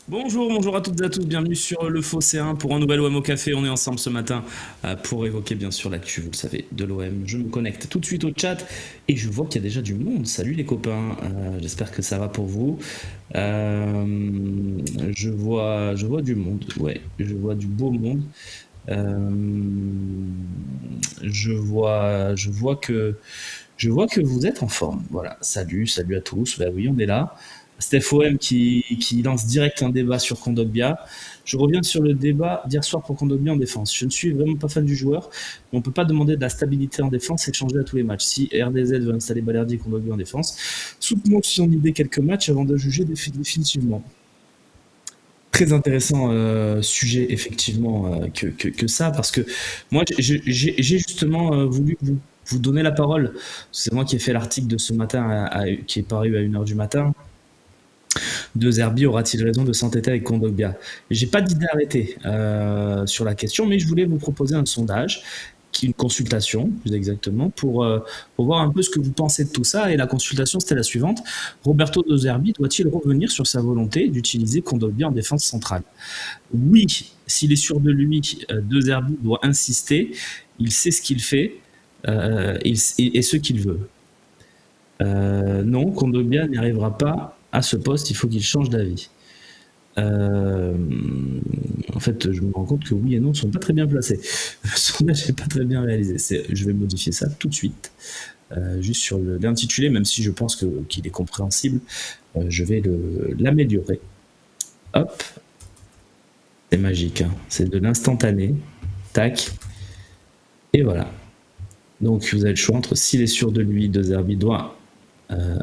Bonjour à toutes et à tous, bienvenue sur le Phocéen pour un nouvel OM au café. On est ensemble ce matin pour évoquer bien sûr l'actu, vous le savez, de l'OM. Je me connecte tout de suite au chat et je vois qu'il y a déjà du monde. Salut les copains, j'espère que ça va pour vous. Je vois du monde, ouais, je vois du beau monde. Euh, je vois que vous êtes en forme. Voilà, salut à tous. Bah oui, on est là. Steph OM qui lance direct un débat sur Kondogbia. Je reviens sur le débat d'hier soir pour Kondogbia en défense. Je ne suis vraiment pas fan du joueur, mais on ne peut pas demander de la stabilité en défense et de changer à tous les matchs. Si RDZ veut installer Balerdi et Kondogbia en défense, soutenons son idée quelques matchs avant de juger définitivement. Très intéressant sujet effectivement que ça, parce que moi j'ai justement voulu vous donner la parole. C'est moi qui ai fait l'article de ce matin qui est paru à 1h du matin. De Zerbi aura-t-il raison de s'entêter avec Kondogbia? J'ai pas d'idée arrêtée sur la question, mais je voulais vous proposer un sondage, une consultation plus exactement, pour voir un peu ce que vous pensez de tout ça. Et la consultation, c'était la suivante. Roberto De Zerbi doit-il revenir sur sa volonté d'utiliser Kondogbia en défense centrale? Oui, s'il est sûr de lui, De Zerbi doit insister. Il sait ce qu'il fait et ce qu'il veut. Non, Kondogbia n'y arrivera pas à ce poste, il faut qu'il change d'avis. Euh, En fait, je me rends compte que oui et non ne sont pas très bien placés. Le sondage n'est pas très bien réalisé. Je vais modifier ça tout de suite. Juste sur l'intitulé, même si je pense qu'il est compréhensible, je vais l'améliorer. Hop, c'est magique, hein. C'est de l'instantané. Tac, et voilà. Donc vous avez le choix entre s'il est sûr de lui, De Zerbi doit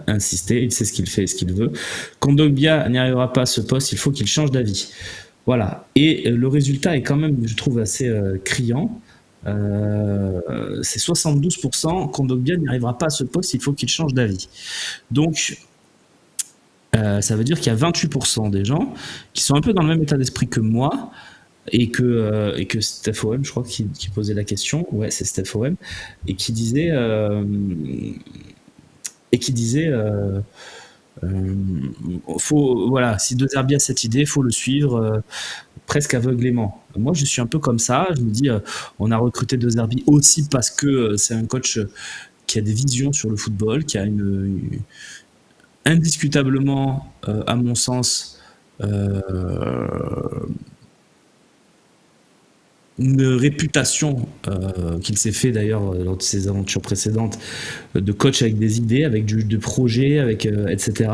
insister, il sait ce qu'il fait et ce qu'il veut. Kondogbia n'y arrivera pas à ce poste, il faut qu'il change d'avis. Voilà. Et le résultat est quand même, je trouve, assez criant. C'est 72%. Kondogbia n'y arrivera pas à ce poste, il faut qu'il change d'avis. Donc, ça veut dire qu'il y a 28% des gens qui sont un peu dans le même état d'esprit que moi et que Steph OM, je crois, qui posait la question. Ouais, c'est Steph OM. Et qui disait. Et qui disait voilà, si De Zerbi a cette idée, il faut le suivre presque aveuglément. Moi, je suis un peu comme ça. Je me dis, on a recruté De Zerbi aussi parce que c'est un coach qui a des visions sur le football, qui a indiscutablement, à mon sens, euh, une réputation qu'il s'est fait d'ailleurs lors de ses aventures précédentes de coach avec des idées, avec de projets, avec etc.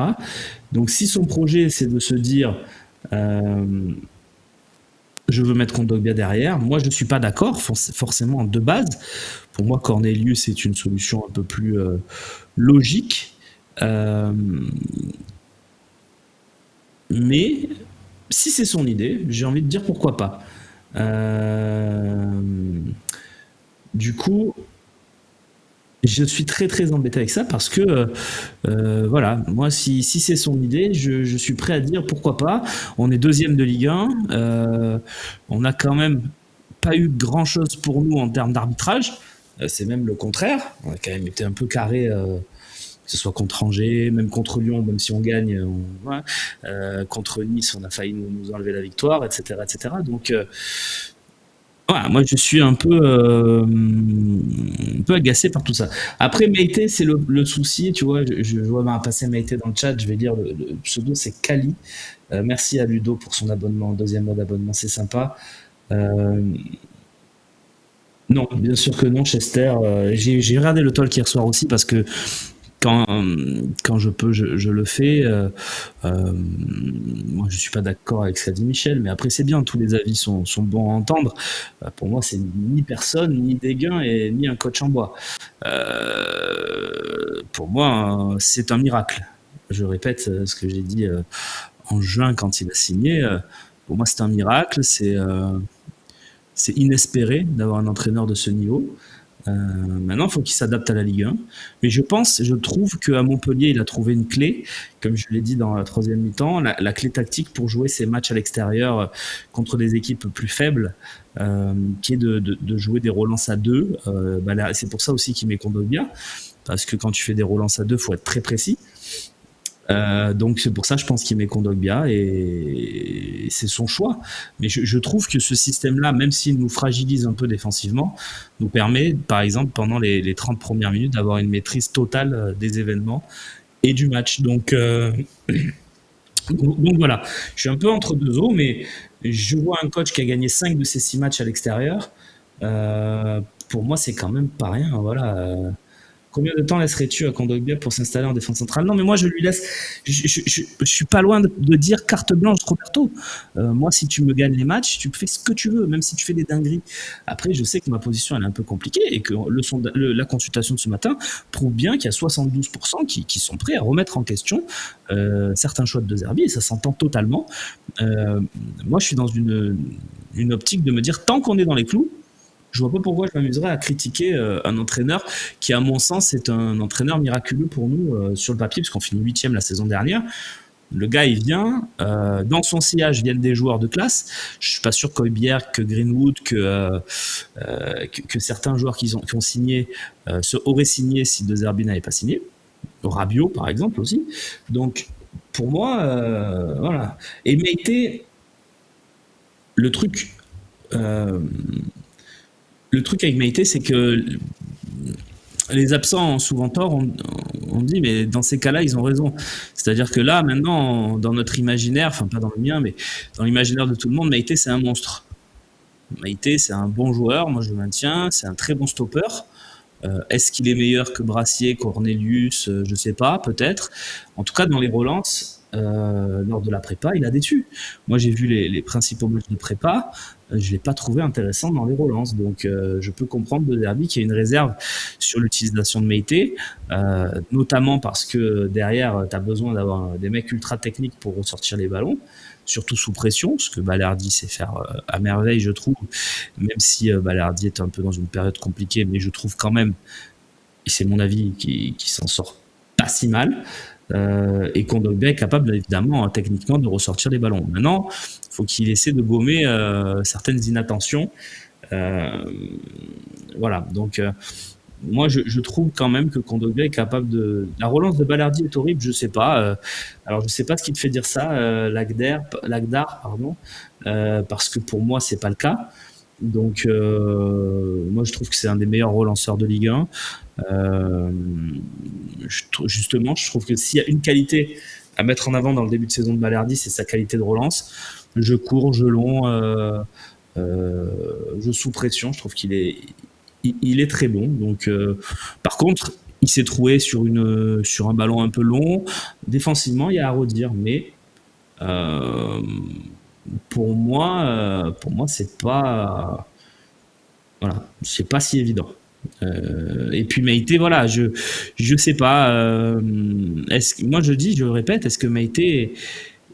Donc si son projet c'est de se dire je veux mettre Kondogbia derrière, moi je ne suis pas d'accord forcément de base. Pour moi Cornelius c'est une solution un peu plus logique. Euh, mais si c'est son idée, j'ai envie de dire pourquoi pas. Euh, du coup, je suis très embêté avec ça parce que voilà, moi si c'est son idée, je suis prêt à dire pourquoi pas. On est deuxième de Ligue 1, on n'a quand même pas eu grand chose pour nous en termes d'arbitrage. C'est même le contraire. On a quand même été un peu carré, que ce soit contre Angers, même contre Lyon, même si on gagne, ouais. Contre Nice, on a failli nous enlever la victoire, etc., etc. Donc voilà, moi je suis un peu agacé par tout ça. Après Maïté, c'est le souci, tu vois, je vois passer Maïté dans le chat, je vais lire le pseudo, c'est Kali. Merci à Ludo pour son abonnement, deuxième mois d'abonnement, c'est sympa. Euh, non, bien sûr que non, Chester. J'ai regardé le talk hier soir aussi parce que quand je peux, je le fais. Moi, je suis pas d'accord avec ce qu'a dit Michel, mais après, c'est bien, tous les avis sont bons à entendre. Pour moi, c'est ni personne, ni Dégain, et ni un coach en bois. Pour moi, c'est un miracle. Je répète ce que j'ai dit en juin quand il a signé. Pour moi, c'est un miracle. C'est inespéré d'avoir un entraîneur de ce niveau. Maintenant, il faut qu'il s'adapte à la Ligue 1. Mais je trouve qu'à Montpellier, il a trouvé une clé, comme je l'ai dit dans la troisième mi-temps, la clé tactique pour jouer ses matchs à l'extérieur contre des équipes plus faibles, qui est de jouer des relances à deux. C'est pour ça aussi qu'il met Kondogbia, parce que quand tu fais des relances à deux, il faut être très précis. Donc c'est pour ça, je pense qu'il met Kondogbia et c'est son choix. Mais je trouve que ce système-là, même s'il nous fragilise un peu défensivement, nous permet, par exemple, pendant les 30 premières minutes, d'avoir une maîtrise totale des événements et du match. Donc voilà, je suis un peu entre deux eaux, mais je vois un coach qui a gagné 5 de ses 6 matchs à l'extérieur. Euh, pour moi, c'est quand même pas rien. Voilà. Combien de temps laisserais-tu à Kondogbia pour s'installer en défense centrale? Non, mais moi, je lui laisse. Je suis pas loin de dire carte blanche, Roberto. Moi, si tu me gagnes les matchs, tu fais ce que tu veux, même si tu fais des dingueries. Après, je sais que ma position, elle est un peu compliquée et que la consultation de ce matin prouve bien qu'il y a 72% qui sont prêts à remettre en question certains choix de De Zerbi et ça s'entend totalement. Euh, Moi, je suis dans une optique de me dire, tant qu'on est dans les clous, je vois pas pourquoi je m'amuserais à critiquer un entraîneur qui, à mon sens, est un entraîneur miraculeux pour nous sur le papier, puisqu'on finit 8e la saison dernière. Le gars, il vient, dans son sillage viennent des joueurs de classe. Je suis pas sûr qu'Oybière, que Greenwood, que certains joueurs qui ont signé auraient signé si De Zerbi n'avait pas signé. Rabiot, par exemple, aussi. Donc, pour moi, voilà. Et Meïté, le truc, euh, le truc avec Meïté, c'est que les absents ont souvent tort. On dit, mais dans ces cas-là, ils ont raison. C'est-à-dire que là, maintenant, dans notre imaginaire, enfin pas dans le mien, mais dans l'imaginaire de tout le monde, Meïté, c'est un monstre. Meïté, c'est un bon joueur, moi je le maintiens, c'est un très bon stopper. Est-ce qu'il est meilleur que Brassier, Cornelius? Je ne sais pas, peut-être. En tout cas, dans les relances, lors de la prépa, il a déçu. Moi, j'ai vu les principaux matchs de prépa, je ne l'ai pas trouvé intéressant dans les relances. Donc, je peux comprendre de Derby qu'il y a une réserve sur l'utilisation de Meïté, notamment parce que derrière, tu as besoin d'avoir des mecs ultra techniques pour ressortir les ballons, surtout sous pression, ce que Balerdi sait faire à merveille, je trouve, même si Balerdi est un peu dans une période compliquée, mais je trouve quand même, et c'est mon avis, qui s'en sort pas si mal. Et Kondogbia est capable, évidemment, techniquement, de ressortir les ballons. Maintenant, il faut qu'il essaie de gommer certaines inattentions. Euh, voilà, donc moi, je trouve quand même que Kondogbia est capable de... La relance de Balerdi est horrible, je sais pas. Alors, je sais pas ce qui te fait dire ça, Lagdar, pardon, parce que pour moi, c'est pas le cas. Donc, moi, je trouve que c'est un des meilleurs relanceurs de Ligue 1. Euh, Justement, je trouve que s'il y a une qualité à mettre en avant dans le début de saison de Balerdi, c'est sa qualité de relance. Je cours, je long, je sous pression. Je trouve il est très bon. Donc, par contre, il s'est trouvé sur un ballon un peu long. Défensivement, il y a à redire, mais euh, pour moi, c'est pas si évident. Et puis Meïté, voilà, je sais pas. Moi je répète, est-ce que Meïté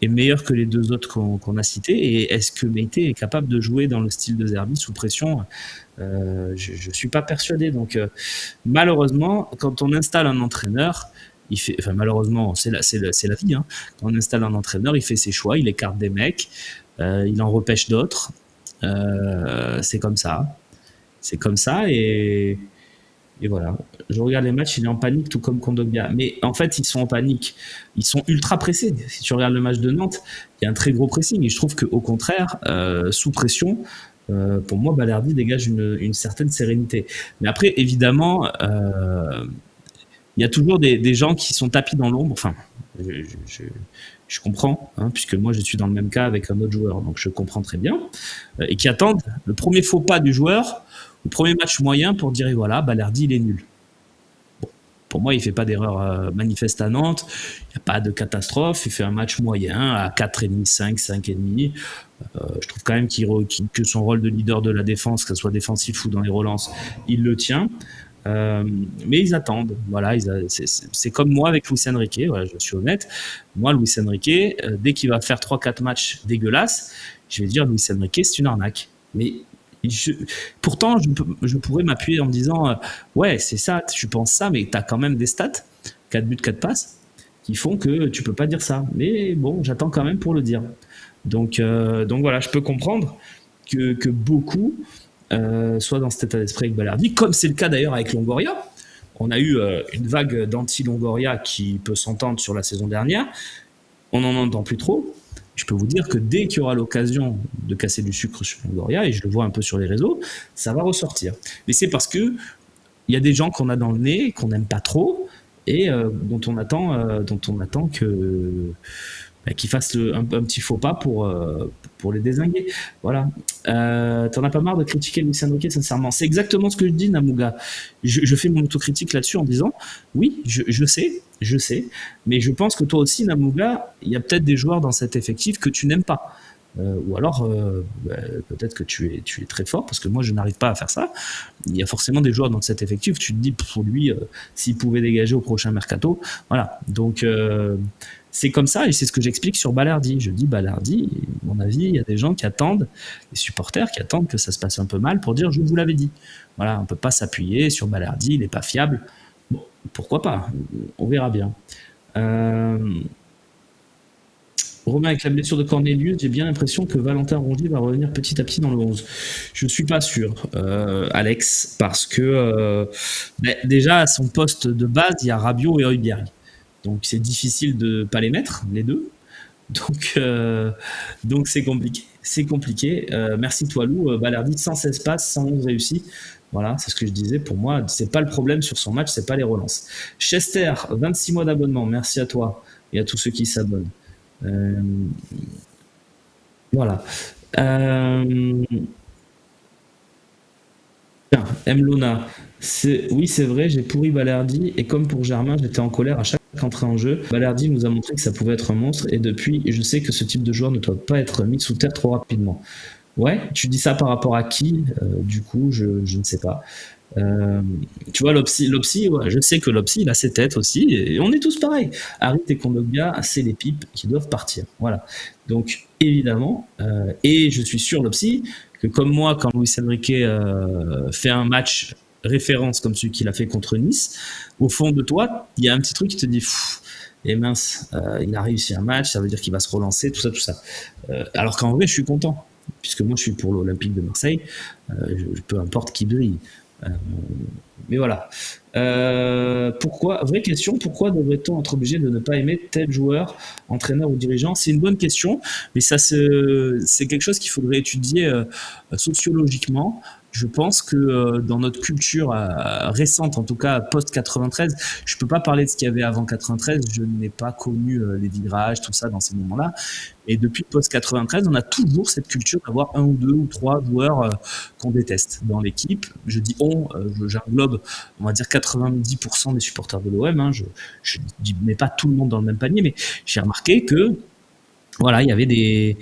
est meilleur que les deux autres qu'on a cités et est-ce que Meïté est capable de jouer dans le style de Zerbi sous pression? Je suis pas persuadé. Donc malheureusement, quand on installe un entraîneur, enfin malheureusement, c'est la vie. Hein. Quand on installe un entraîneur, il fait ses choix, il écarte des mecs, il en repêche d'autres. C'est comme ça. C'est comme ça et voilà. Je regarde les matchs, il est en panique, tout comme Kondogbia. Mais en fait, ils sont en panique. Ils sont ultra pressés. Si tu regardes le match de Nantes, il y a un très gros pressing. Et je trouve qu'au contraire, sous pression, pour moi, Balerdi dégage une certaine sérénité. Mais après, évidemment, il y a toujours des gens qui sont tapis dans l'ombre. Enfin, je comprends, hein, puisque moi, je suis dans le même cas avec un autre joueur. Donc, je comprends très bien. Et qui attendent le premier faux pas du joueur, le premier match moyen pour dire, et voilà, Balerdi, il est nul. Pour moi, il ne fait pas d'erreur manifeste à Nantes. Il n'y a pas de catastrophe. Il fait un match moyen à 4,5, 5, 5,5. Je trouve quand même que son rôle de leader de la défense, que ce soit défensif ou dans les relances, il le tient. Mais ils attendent. Voilà, c'est comme moi avec Luis Enrique. Voilà, je suis honnête. Moi, Luis Enrique, dès qu'il va faire 3-4 matchs dégueulasses, je vais dire Luis Enrique, c'est une arnaque. Mais pourtant, je pourrais m'appuyer en me disant ouais, c'est ça, tu penses ça, mais tu as quand même des stats, 4 buts, 4 passes, qui font que tu peux pas dire ça. Mais bon, j'attends quand même pour le dire. Donc voilà, je peux comprendre que beaucoup soient dans cet état d'esprit avec Balerdi, comme c'est le cas d'ailleurs avec Longoria. on a eu une vague d'anti-Longoria qui peut s'entendre sur la saison dernière. On n'en entend plus trop. Je peux vous dire que dès qu'il y aura l'occasion de casser du sucre sur Longoria, et je le vois un peu sur les réseaux, ça va ressortir. Mais c'est parce que il y a des gens qu'on a dans le nez, qu'on n'aime pas trop, et dont on attend qu'ils fassent un petit faux pas pour les dézinguer. Voilà. T'en as pas marre de critiquer Luis Enrique, sincèrement. C'est exactement ce que je dis, Namouga. Je fais mon autocritique là-dessus en disant, oui, je sais, mais je pense que toi aussi, Namouga, il y a peut-être des joueurs dans cet effectif que tu n'aimes pas. Ou alors, peut-être que tu es très fort, parce que moi, je n'arrive pas à faire ça. Il y a forcément des joueurs dans cet effectif, tu te dis, pour lui, s'il pouvait dégager au prochain mercato, voilà. Donc, c'est comme ça, et c'est ce que j'explique sur Balerdi. Je dis, Balerdi, à mon avis, il y a des gens qui attendent, des supporters qui attendent que ça se passe un peu mal pour dire, je vous l'avais dit. Voilà, on ne peut pas s'appuyer sur Balerdi, il n'est pas fiable. Bon, pourquoi pas, on verra bien. Romain, avec la blessure de Cornelius, j'ai bien l'impression que Valentin Rongier va revenir petit à petit dans le 11. Je ne suis pas sûr, Alex, parce que déjà à son poste de base, il y a Rabiot et Højbjerg. Donc c'est difficile de ne pas les mettre, les deux. Donc c'est compliqué. C'est compliqué. Merci Toilou, Balerdi, 116 passes, 111 réussis. Voilà, c'est ce que je disais. Pour moi, c'est pas le problème sur son match, c'est pas les relances. Chester, 26 mois d'abonnement. Merci à toi et à tous ceux qui s'abonnent. Voilà. Tiens, Mlona, oui, c'est vrai, j'ai pourri Balerdi et comme pour Germain, j'étais en colère à chaque entrée en jeu. Balerdi nous a montré que ça pouvait être un monstre et depuis, je sais que ce type de joueur ne doit pas être mis sous terre trop rapidement. Ouais, tu dis ça par rapport à qui? Du coup, je ne sais pas. Tu vois, Lopsy, ouais, je sais que Lopsy, il a ses têtes aussi, et on est tous pareils. Harit et Kondogbia, c'est les pipes qui doivent partir. Voilà. Donc, évidemment, et je suis sûr, Lopsy, que comme moi, quand Luis Enrique fait un match référence comme celui qu'il a fait contre Nice, au fond de toi, il y a un petit truc qui te dit, et mince, il a réussi un match, ça veut dire qu'il va se relancer, tout ça. Alors qu'en vrai, je suis content, puisque moi, je suis pour l'Olympique de Marseille, peu importe qui brille. Mais voilà. Pourquoi, vraie question, pourquoi devrait-on être obligé de ne pas aimer tel joueur, entraîneur ou dirigeant? C'est une bonne question, mais ça c'est quelque chose qu'il faudrait étudier sociologiquement. Je pense que dans notre culture récente, en tout cas post-93, je ne peux pas parler de ce qu'il y avait avant 93, je n'ai pas connu les virages, tout ça dans ces moments-là. Et depuis post-93, on a toujours cette culture d'avoir un ou deux ou trois joueurs qu'on déteste dans l'équipe. Je dis j'englobe, on va dire 90% des supporters de l'OM. Hein. Je ne mets pas tout le monde dans le même panier, mais j'ai remarqué que voilà, il y avait des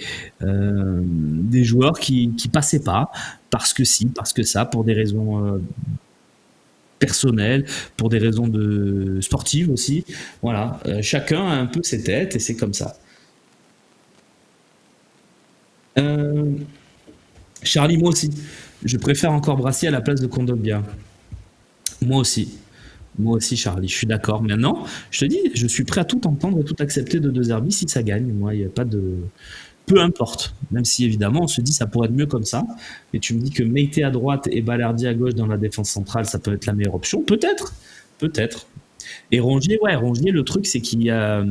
joueurs qui passaient pas, parce que si, parce que ça, pour des raisons personnelles, pour des raisons sportives aussi. Voilà, chacun a un peu ses têtes et c'est comme ça. Charlie, moi aussi. Je préfère encore Brassier à la place de Kondogbia. Moi aussi, Charlie, je suis d'accord. Maintenant, je te dis, je suis prêt à tout entendre et tout accepter de De Zerbi si ça gagne. Moi, il n'y a pas de... Peu importe. Même si, évidemment, on se dit ça pourrait être mieux comme ça. Et tu me dis que Meïté à droite et Balerdi à gauche dans la défense centrale, ça peut être la meilleure option. Peut-être. Et Rongier, le truc, c'est qu'il y a...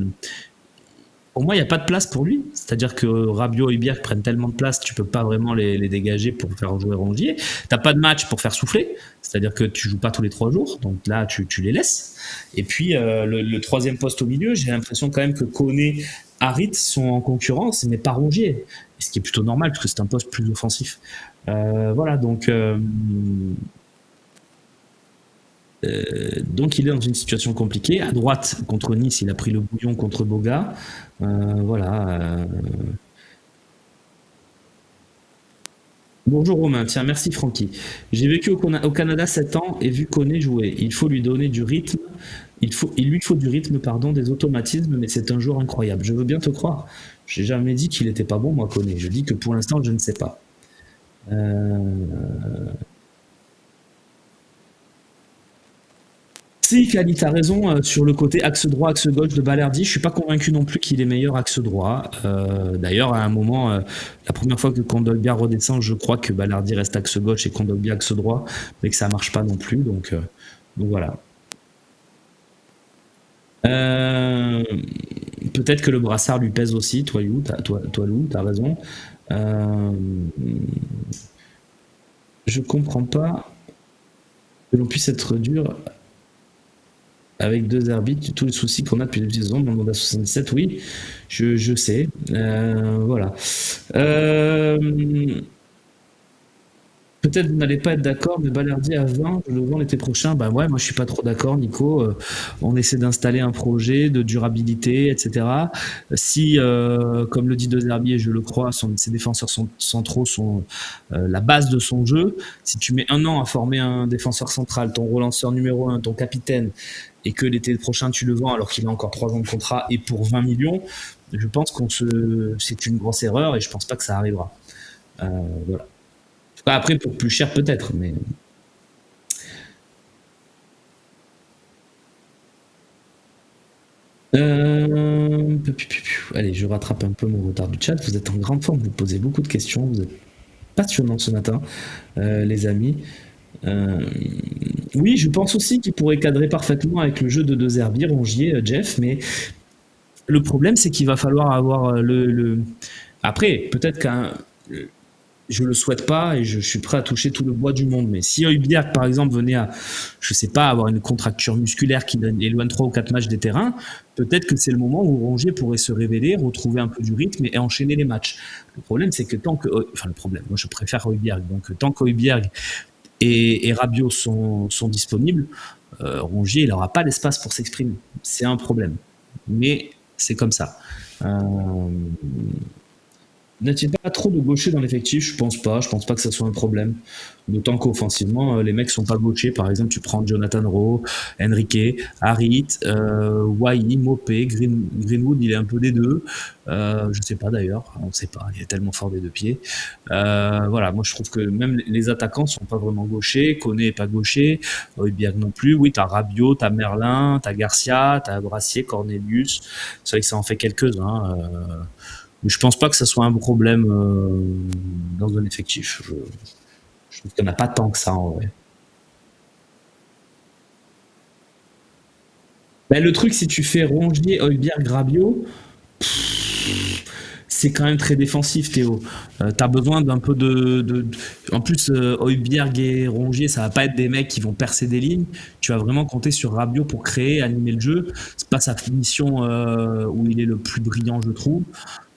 Pour moi, il n'y a pas de place pour lui. C'est-à-dire que Rabiot et Højbjerg prennent tellement de place, tu peux pas vraiment les dégager pour faire jouer Rongier. T'as pas de match pour faire souffler. C'est-à-dire que tu joues pas tous les 3 jours. Donc là, tu les laisses. Et puis, le troisième poste au milieu, j'ai l'impression quand même que Koné, Harit sont en concurrence, mais pas Rongier. Ce qui est plutôt normal, parce que c'est un poste plus offensif. Voilà, donc il est dans une situation compliquée. À droite, contre Nice, il a pris le bouillon contre Boga. Voilà. Bonjour Romain, tiens, merci Francky. J'ai vécu au Canada 7 ans et vu Koné jouer. Il faut lui donner du rythme. Il lui faut du rythme, des automatismes, mais c'est un joueur incroyable. Je veux bien te croire. J'ai jamais dit qu'il était pas bon, moi, Koné. Je dis que pour l'instant, je ne sais pas. Si, Kali, t'as raison sur le côté axe droit, axe gauche de Balerdi. Je suis pas convaincu non plus qu'il est meilleur axe droit. D'ailleurs, à un moment, la première fois que Kondogbia redescend, je crois que Balerdi reste axe gauche et Kondogbia axe droit, mais que ça marche pas non plus. Donc voilà. Euh, Peut-être que le brassard lui pèse aussi, toi Lou, t'as raison. Euh, je comprends pas que l'on puisse être dur avec deux arbitres, tous les soucis qu'on a depuis les saisons dans le Mondial 77, oui, je sais. Voilà. Euh, Peut-être vous n'allez pas être d'accord, mais Balerdi à 20, je le vends l'été prochain. Bah ouais, moi je suis pas trop d'accord, Nico. On essaie d'installer un projet de durabilité, etc. Si, comme le dit De Zerbi, et je le crois, ses défenseurs centraux sont la base de son jeu. Si tu mets un an à former un défenseur central, ton relanceur numéro un, ton capitaine, et que l'été prochain tu le vends alors qu'il a encore 3 ans de contrat et pour 20 millions, je pense c'est une grosse erreur et je pense pas que ça arrivera. Voilà. Après, pour plus cher peut-être, mais. Allez, je rattrape un peu mon retard du chat. Vous êtes en grande forme, vous posez beaucoup de questions, vous êtes passionnants ce matin, les amis. Euh, oui, je pense aussi qu'il pourrait cadrer parfaitement avec le jeu de De Zerbi, Rongier, Jeff, mais le problème, c'est qu'il va falloir avoir Après, peut-être qu'un je le souhaite pas et je suis prêt à toucher tout le bois du monde. Mais si Højbjerg, par exemple, venait à, je sais pas, avoir une contracture musculaire qui éloigne 3 ou 4 matchs des terrains, peut-être que c'est le moment où Rongier pourrait se révéler, retrouver un peu du rythme et enchaîner les matchs. Le problème, c'est que tant que, enfin, le problème, moi je préfère Højbjerg. Donc, tant qu'Højbjerg et Rabiot sont disponibles, Rongier, il n'aura pas l'espace pour s'exprimer. C'est un problème. Mais c'est comme ça. Euh, N'a-t-il pas trop de gauchers dans l'effectif? Je pense pas. Je pense pas que ça soit un problème. D'autant qu'offensivement, les mecs sont pas gauchers. Par exemple, tu prends Jonathan Rowe, Enrique, Harit, Wai, Mopé, Greenwood, il est un peu des deux. Je sais pas d'ailleurs. On sait pas. Il est tellement fort des deux pieds. Voilà. Moi, je trouve que même les attaquants sont pas vraiment gauchers. Koné est pas gaucher. Højbjerg non plus. Oui, t'as Rabiot, t'as Merlin, t'as Garcia, t'as Brassier, Cornelius. C'est vrai que ça en fait quelques-uns. Mais je pense pas que ça soit un problème dans un effectif. Je trouve qu'il n'y en a pas tant que ça en vrai. Ben, le truc, si tu fais Rongier, Højbjerg, Rabiot, c'est quand même très défensif, Théo. Tu as besoin d'un peu En plus, Højbjerg et Rongier, ça va pas être des mecs qui vont percer des lignes. Tu vas vraiment compter sur Rabiot pour créer, animer le jeu. C'est pas sa finition où il est le plus brillant, je trouve.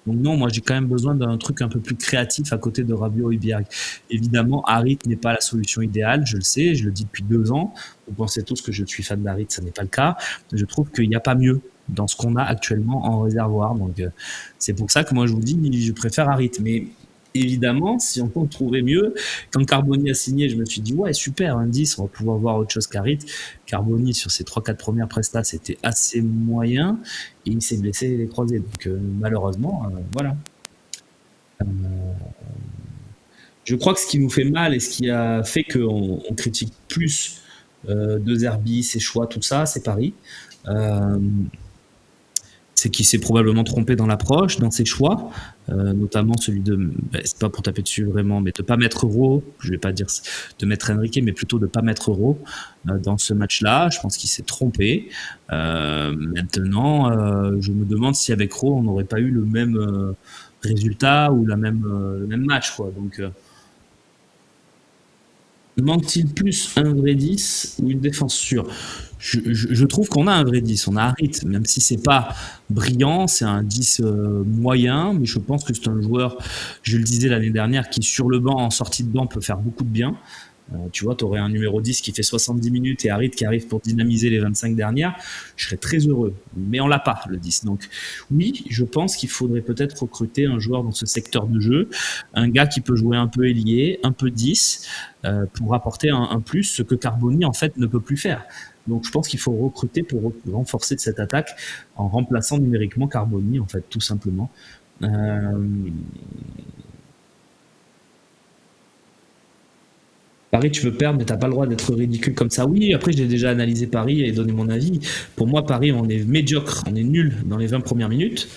Donc non, moi j'ai quand même besoin d'un truc un peu plus créatif à côté de Rabiot et Bierg. Évidemment, Harit n'est pas la solution idéale, je le sais, je le dis depuis 2 ans. Vous pensez tous que je suis fan d'Harit, ça n'est pas le cas. Je trouve qu'il n'y a pas mieux dans ce qu'on a actuellement en réservoir. Donc c'est pour ça que moi je vous dis, je préfère Harit. Mais évidemment, si on peut trouver mieux, quand Carboni a signé, je me suis dit, ouais, super, un 10, on va pouvoir voir autre chose qu'Harit. Carboni, sur ses 3-4 premières prestats, c'était assez moyen et il s'est blessé les croisés. Donc malheureusement, voilà. Euh, je crois que ce qui nous fait mal et ce qui a fait qu'on critique plus De Zerbi, ses choix, tout ça, c'est Paris. Euh, c'est qu'il s'est probablement trompé dans l'approche, dans ses choix, notamment celui de, c'est pas pour taper dessus vraiment, mais de pas mettre Euro, je vais pas dire de mettre Enrique, mais plutôt de pas mettre Euro dans ce match-là. Je pense qu'il s'est trompé. Maintenant, je me demande si avec Euro, on n'aurait pas eu le même résultat ou le même match, quoi. Donc, manque-t-il plus un vrai 10 ou une défense sûre? Je trouve qu'on a un vrai 10, on a Harit, même si c'est pas brillant, c'est un 10 moyen, mais je pense que c'est un joueur, je le disais l'année dernière, qui sur le banc, en sortie de banc, peut faire beaucoup de bien. Tu vois, tu aurais un numéro 10 qui fait 70 minutes et Harit qui arrive pour dynamiser les 25 dernières, je serais très heureux. Mais on l'a pas, le 10. Donc oui, je pense qu'il faudrait peut-être recruter un joueur dans ce secteur de jeu, un gars qui peut jouer un peu ailier, un peu 10, pour apporter un plus, ce que Carboni en fait ne peut plus faire. Donc je pense qu'il faut recruter pour renforcer cette attaque en remplaçant numériquement Carboni, en fait, tout simplement. Euh, Paris, tu veux perdre, mais t'as pas le droit d'être ridicule comme ça. Oui, après, j'ai déjà analysé Paris et donné mon avis. Pour moi, Paris, on est médiocre, on est nul dans les 20 premières minutes.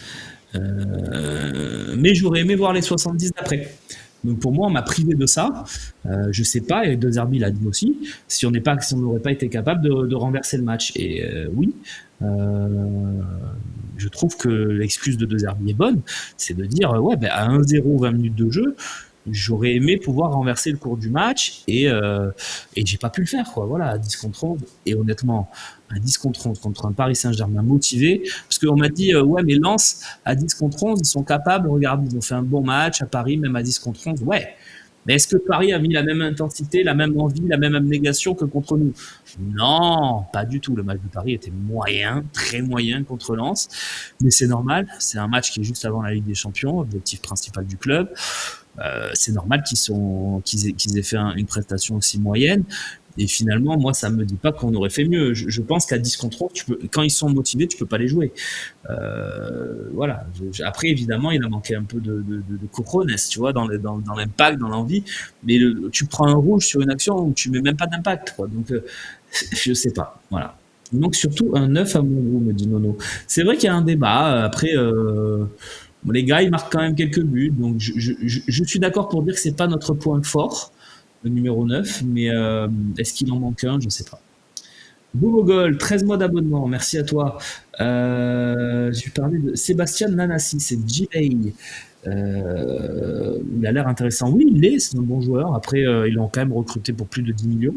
Mais j'aurais aimé voir les 70 d'après. Donc pour moi, on m'a privé de ça. Je sais pas, et De Zerbi l'a dit aussi, si on n'aurait pas été capable de renverser le match. Et oui, euh, je trouve que l'excuse de De Zerbi est bonne, c'est de dire ouais, ben à 1-0, 20 minutes de jeu, j'aurais aimé pouvoir renverser le cours du match et j'ai pas pu le faire, quoi. Voilà, à 10 contre 11. Et honnêtement, à 10 contre 11 contre un Paris Saint-Germain motivé, parce qu'on m'a dit ouais, mais Lens à 10 contre 11, ils sont capables, regarde, ils ont fait un bon match à Paris, même à 10 contre 11. Ouais, mais est-ce que Paris a mis la même intensité, la même envie, la même abnégation que contre nous? Non, pas du tout. Le match de Paris était moyen, très moyen contre Lens. Mais c'est normal, c'est un match qui est juste avant la Ligue des Champions, objectif principal du club. C'est normal qu'ils aient fait une prestation aussi moyenne. Et finalement, moi, ça me dit pas qu'on aurait fait mieux. Je pense qu'à 10 contre 11, quand ils sont motivés, tu peux pas les jouer. Voilà. Après, évidemment, il a manqué un peu de cojones, tu vois, dans l'impact, dans l'envie. Mais tu prends un rouge sur une action où tu mets même pas d'impact, quoi. Donc, je sais pas. Voilà. Il manque surtout un 9 à mon goût, me dit Nono. C'est vrai qu'il y a un débat. Après, les gars, ils marquent quand même quelques buts. Donc, je suis d'accord pour dire que c'est pas notre point fort, le numéro 9. Mais est-ce qu'il en manque un? Je sais pas. Boubogol, 13 mois d'abonnement, merci à toi. J'ai parlé de Sébastien Nanassi, c'est GA. Il a l'air intéressant. Oui, c'est un bon joueur. Après, ils l'ont quand même recruté pour plus de 10 millions.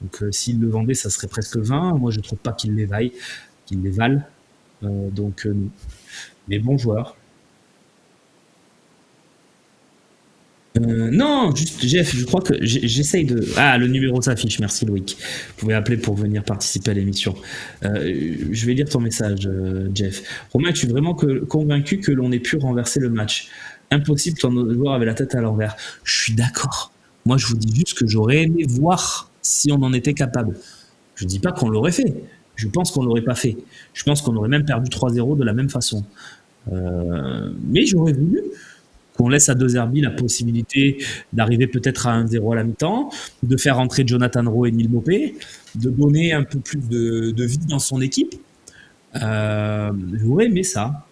Donc, s'il le vendait, ça serait presque 20. Moi, je ne trouve pas qu'il les vaille, qu'il les vale. Donc, mais bon joueur. Non, juste Jeff, je crois que j'essaye de. Ah, le numéro s'affiche, merci Loïc. Vous pouvez appeler pour venir participer à l'émission. Je vais lire ton message, Jeff. Romain, es-tu vraiment convaincu que l'on ait pu renverser le match? Impossible, ton joueur avait la tête à l'envers. Je suis d'accord. Moi, je vous dis juste que j'aurais aimé voir si on en était capable. Je ne dis pas qu'on l'aurait fait. Je pense qu'on l'aurait pas fait. Je pense qu'on aurait même perdu 3-0 de la même façon. Mais j'aurais voulu qu'on laisse à De Zerbi la possibilité d'arriver peut-être à 1-0 à la mi-temps, de faire entrer Jonathan Rowe et Neil Mopé, de donner un peu plus de vie dans son équipe. J'aurais aimé ça.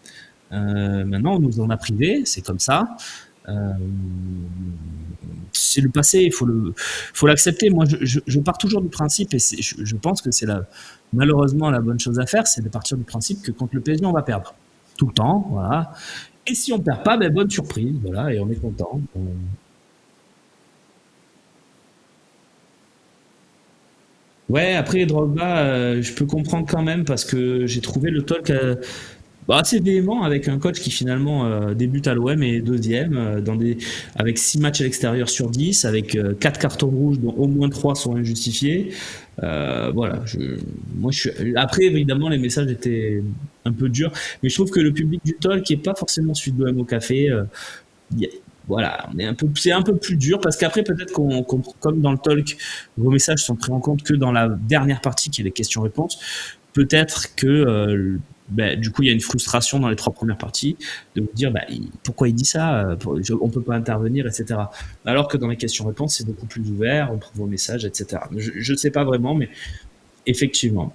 Maintenant, on nous en a privé, c'est comme ça. C'est le passé, il faut l'accepter. Moi, je pars toujours du principe, et je pense que c'est malheureusement la bonne chose à faire, c'est de partir du principe que contre le PSG, on va perdre. Tout le temps, voilà. Et si on perd pas, ben bonne surprise, voilà, et on est content. Ouais, après Drogba, je peux comprendre quand même parce que j'ai trouvé le talk assez véhément avec un coach qui finalement débute à l'OM et est deuxième avec 6 matchs à l'extérieur sur 10, avec 4 cartons rouges dont au moins 3 sont injustifiés. Voilà, moi je suis. Après, évidemment, les messages étaient un peu durs, mais je trouve que le public du talk qui est pas forcément celui de l'OM au café, y a- voilà, c'est un peu plus dur parce qu'après peut-être comme dans le talk, vos messages sont pris en compte que dans la dernière partie qui est les questions-réponses. Peut-être que du coup il y a une frustration dans les 3 premières parties de vous dire pourquoi il dit ça, on peut pas intervenir, etc. Alors que dans les questions-réponses c'est beaucoup plus ouvert, on prend vos messages, etc. Je ne sais pas vraiment, mais effectivement.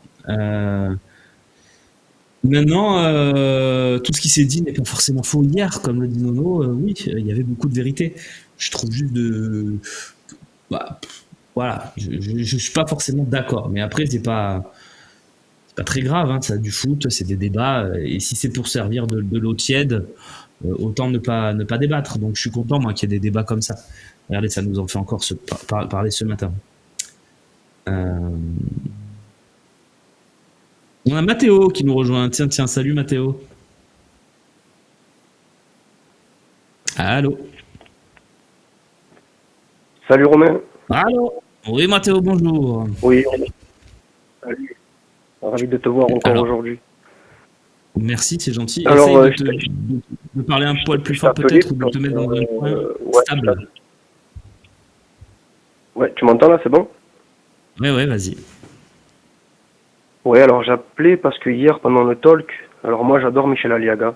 Maintenant, tout ce qui s'est dit n'est pas forcément faux hier, comme le dit Nono. Oui, il y avait beaucoup de vérité. Je trouve juste bah, voilà, je suis pas forcément d'accord. Mais après, c'est pas très grave. Hein, ça, du foot, c'est des débats. Et si c'est pour servir de l'eau tiède, autant ne pas débattre. Donc, je suis content moi qu'il y ait des débats comme ça. Regardez, ça nous en fait encore parler ce matin. Euh, On a Mathéo qui nous rejoint. Tiens, salut Mathéo. Allô. Salut Romain. Allô. Oui Mathéo, bonjour. Oui, salut. Ravi de te voir encore aujourd'hui. Merci, c'est gentil. Alors, Essaye de parler un poil plus fort peut-être ou de te mettre dans un point stable. Ouais, tu m'entends là, c'est bon? Ouais, vas-y. Ouais, alors j'appelais parce que hier, pendant le talk, alors moi j'adore Michel Aliaga.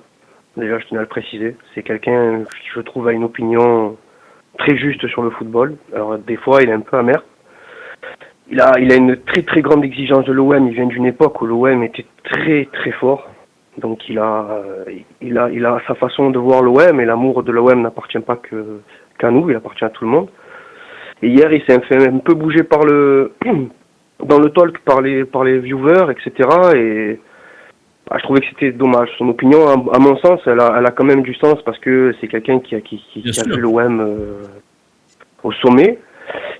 Déjà, je tenais à le préciser. C'est quelqu'un qui, je trouve, a une opinion très juste sur le football. Alors, des fois, il est un peu amer. Il a une très très grande exigence de l'OM. Il vient d'une époque où l'OM était très très fort. Donc il a sa façon de voir l'OM et l'amour de l'OM n'appartient pas qu'à nous, il appartient à tout le monde. Et hier, il s'est fait un peu bouger dans le talk par les viewers, etc. Et je trouvais que c'était dommage. Son opinion, à mon sens, elle a quand même du sens parce que c'est quelqu'un qui a vu l'OM au sommet.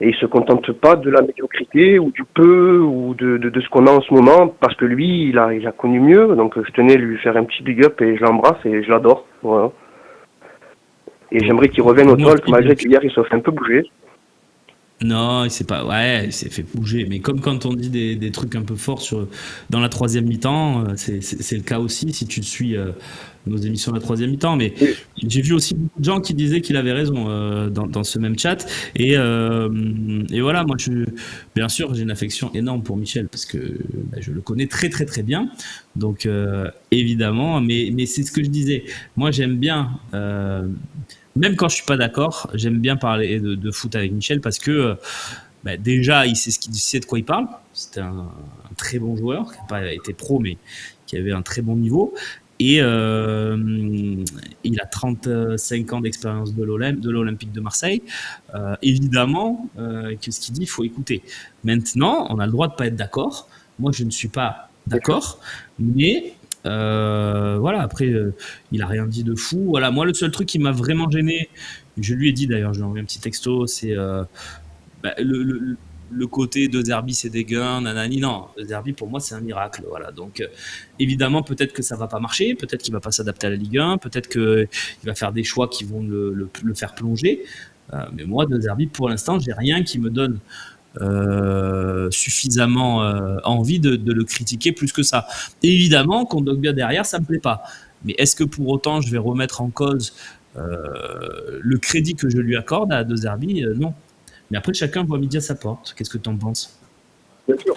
Et il se contente pas de la médiocrité ou du peu ou de ce qu'on a en ce moment parce que lui, il a connu mieux. Donc je tenais à lui faire un petit big up et je l'embrasse et je l'adore. Voilà. Et j'aimerais qu'il revienne au talk malgré qu'hier il se fait un peu bouger. Non, il s'est fait bouger. Mais comme quand on dit des trucs un peu forts dans la troisième mi-temps, c'est le cas aussi si tu suis nos émissions de la troisième mi-temps. Mais j'ai vu aussi beaucoup de gens qui disaient qu'il avait raison dans ce même chat. Et voilà, moi, bien sûr, j'ai une affection énorme pour Michel parce que je le connais très, très, très bien. Donc, évidemment, mais c'est ce que je disais. Moi, j'aime bien... même quand je suis pas d'accord, j'aime bien parler de foot avec Michel parce que déjà, il sait de quoi il parle. C'était un très bon joueur qui n'a pas été pro, mais qui avait un très bon niveau. Et il a 35 ans d'expérience de l'Olympique de Marseille. Évidemment, que ce qu'il dit, il faut écouter. Maintenant, on a le droit de pas être d'accord. Moi, je ne suis pas d'accord, mais voilà, après, il a rien dit de fou. Voilà, moi, le seul truc qui m'a vraiment gêné, je lui ai dit d'ailleurs, je lui ai envoyé un petit texto, c'est le côté de Zerbi, c'est des gains, nanani. Non, Zerbi, pour moi, c'est un miracle. Voilà. Donc, évidemment, peut-être que ça va pas marcher, peut-être qu'il va pas s'adapter à la Ligue 1, peut-être qu'il va faire des choix qui vont le faire plonger. Mais moi, de Zerbi, pour l'instant, j'ai rien qui me donne suffisamment envie de le critiquer plus que ça. Et évidemment, Kondogbia derrière, ça me plaît pas. Mais est-ce que pour autant je vais remettre en cause le crédit que je lui accorde à De Zerbi? Non. Mais après, chacun voit midi à sa porte. Qu'est-ce que tu en penses? Bien sûr.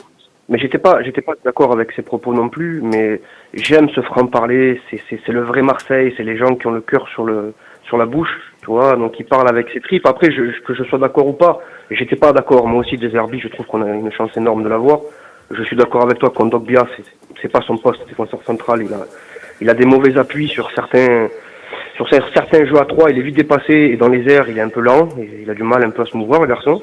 Mais j'étais pas d'accord avec ses propos non plus, mais j'aime ce franc-parler, c'est le vrai Marseille, c'est les gens qui ont le cœur sur la bouche, tu vois, donc ils parlent avec ses tripes. Après, que je sois d'accord ou pas, j'étais pas d'accord. Moi aussi, De Zerbi, je trouve qu'on a une chance énorme de l'avoir. Je suis d'accord avec toi, Kondogbia, c'est pas son poste, défenseur central, il a des mauvais appuis sur certains jeux à 3, il est vite dépassé et dans les airs, il est un peu lent, il a du mal un peu à se mouvoir, le garçon.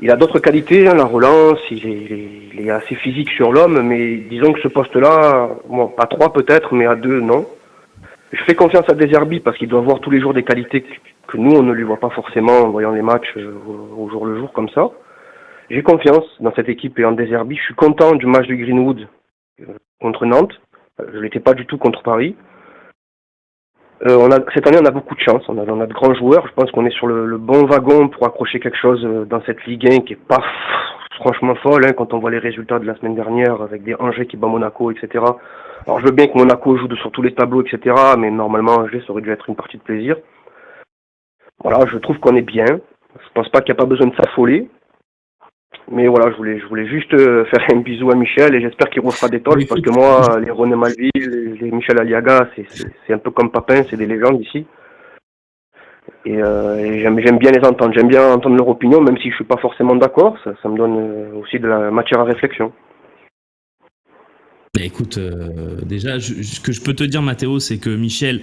Il a d'autres qualités, la relance, il est assez physique sur l'homme, mais disons que ce poste-là, bon, à 3 peut-être, mais à 2, non. Je fais confiance à De Zerbi parce qu'il doit voir tous les jours des qualités que nous, on ne lui voit pas forcément en voyant les matchs au jour le jour comme ça. J'ai confiance dans cette équipe et en De Zerbi. Je suis content du match de Greenwood contre Nantes. Je l'étais pas du tout contre Paris. Cette année, on a beaucoup de chance. On a de grands joueurs. Je pense qu'on est sur le bon wagon pour accrocher quelque chose dans cette Ligue 1 qui est pas franchement folle, hein, quand on voit les résultats de la semaine dernière avec des Angers qui bat Monaco, etc. Alors, je veux bien que Monaco joue sur tous les tableaux, etc. Mais normalement, Angers, ça aurait dû être une partie de plaisir. Voilà, je trouve qu'on est bien. Je pense pas qu'il n'y a pas besoin de s'affoler. Mais voilà, je voulais juste faire un bisou à Michel et j'espère qu'il refera des talks parce que moi, les René Malville, les Michel Aliaga, c'est un peu comme Papin, c'est des légendes ici. Et j'aime bien les entendre, j'aime bien entendre leur opinion, même si je suis pas forcément d'accord, ça me donne aussi de la matière à réflexion. Écoute, déjà, ce que je peux te dire, Mathéo, c'est que Michel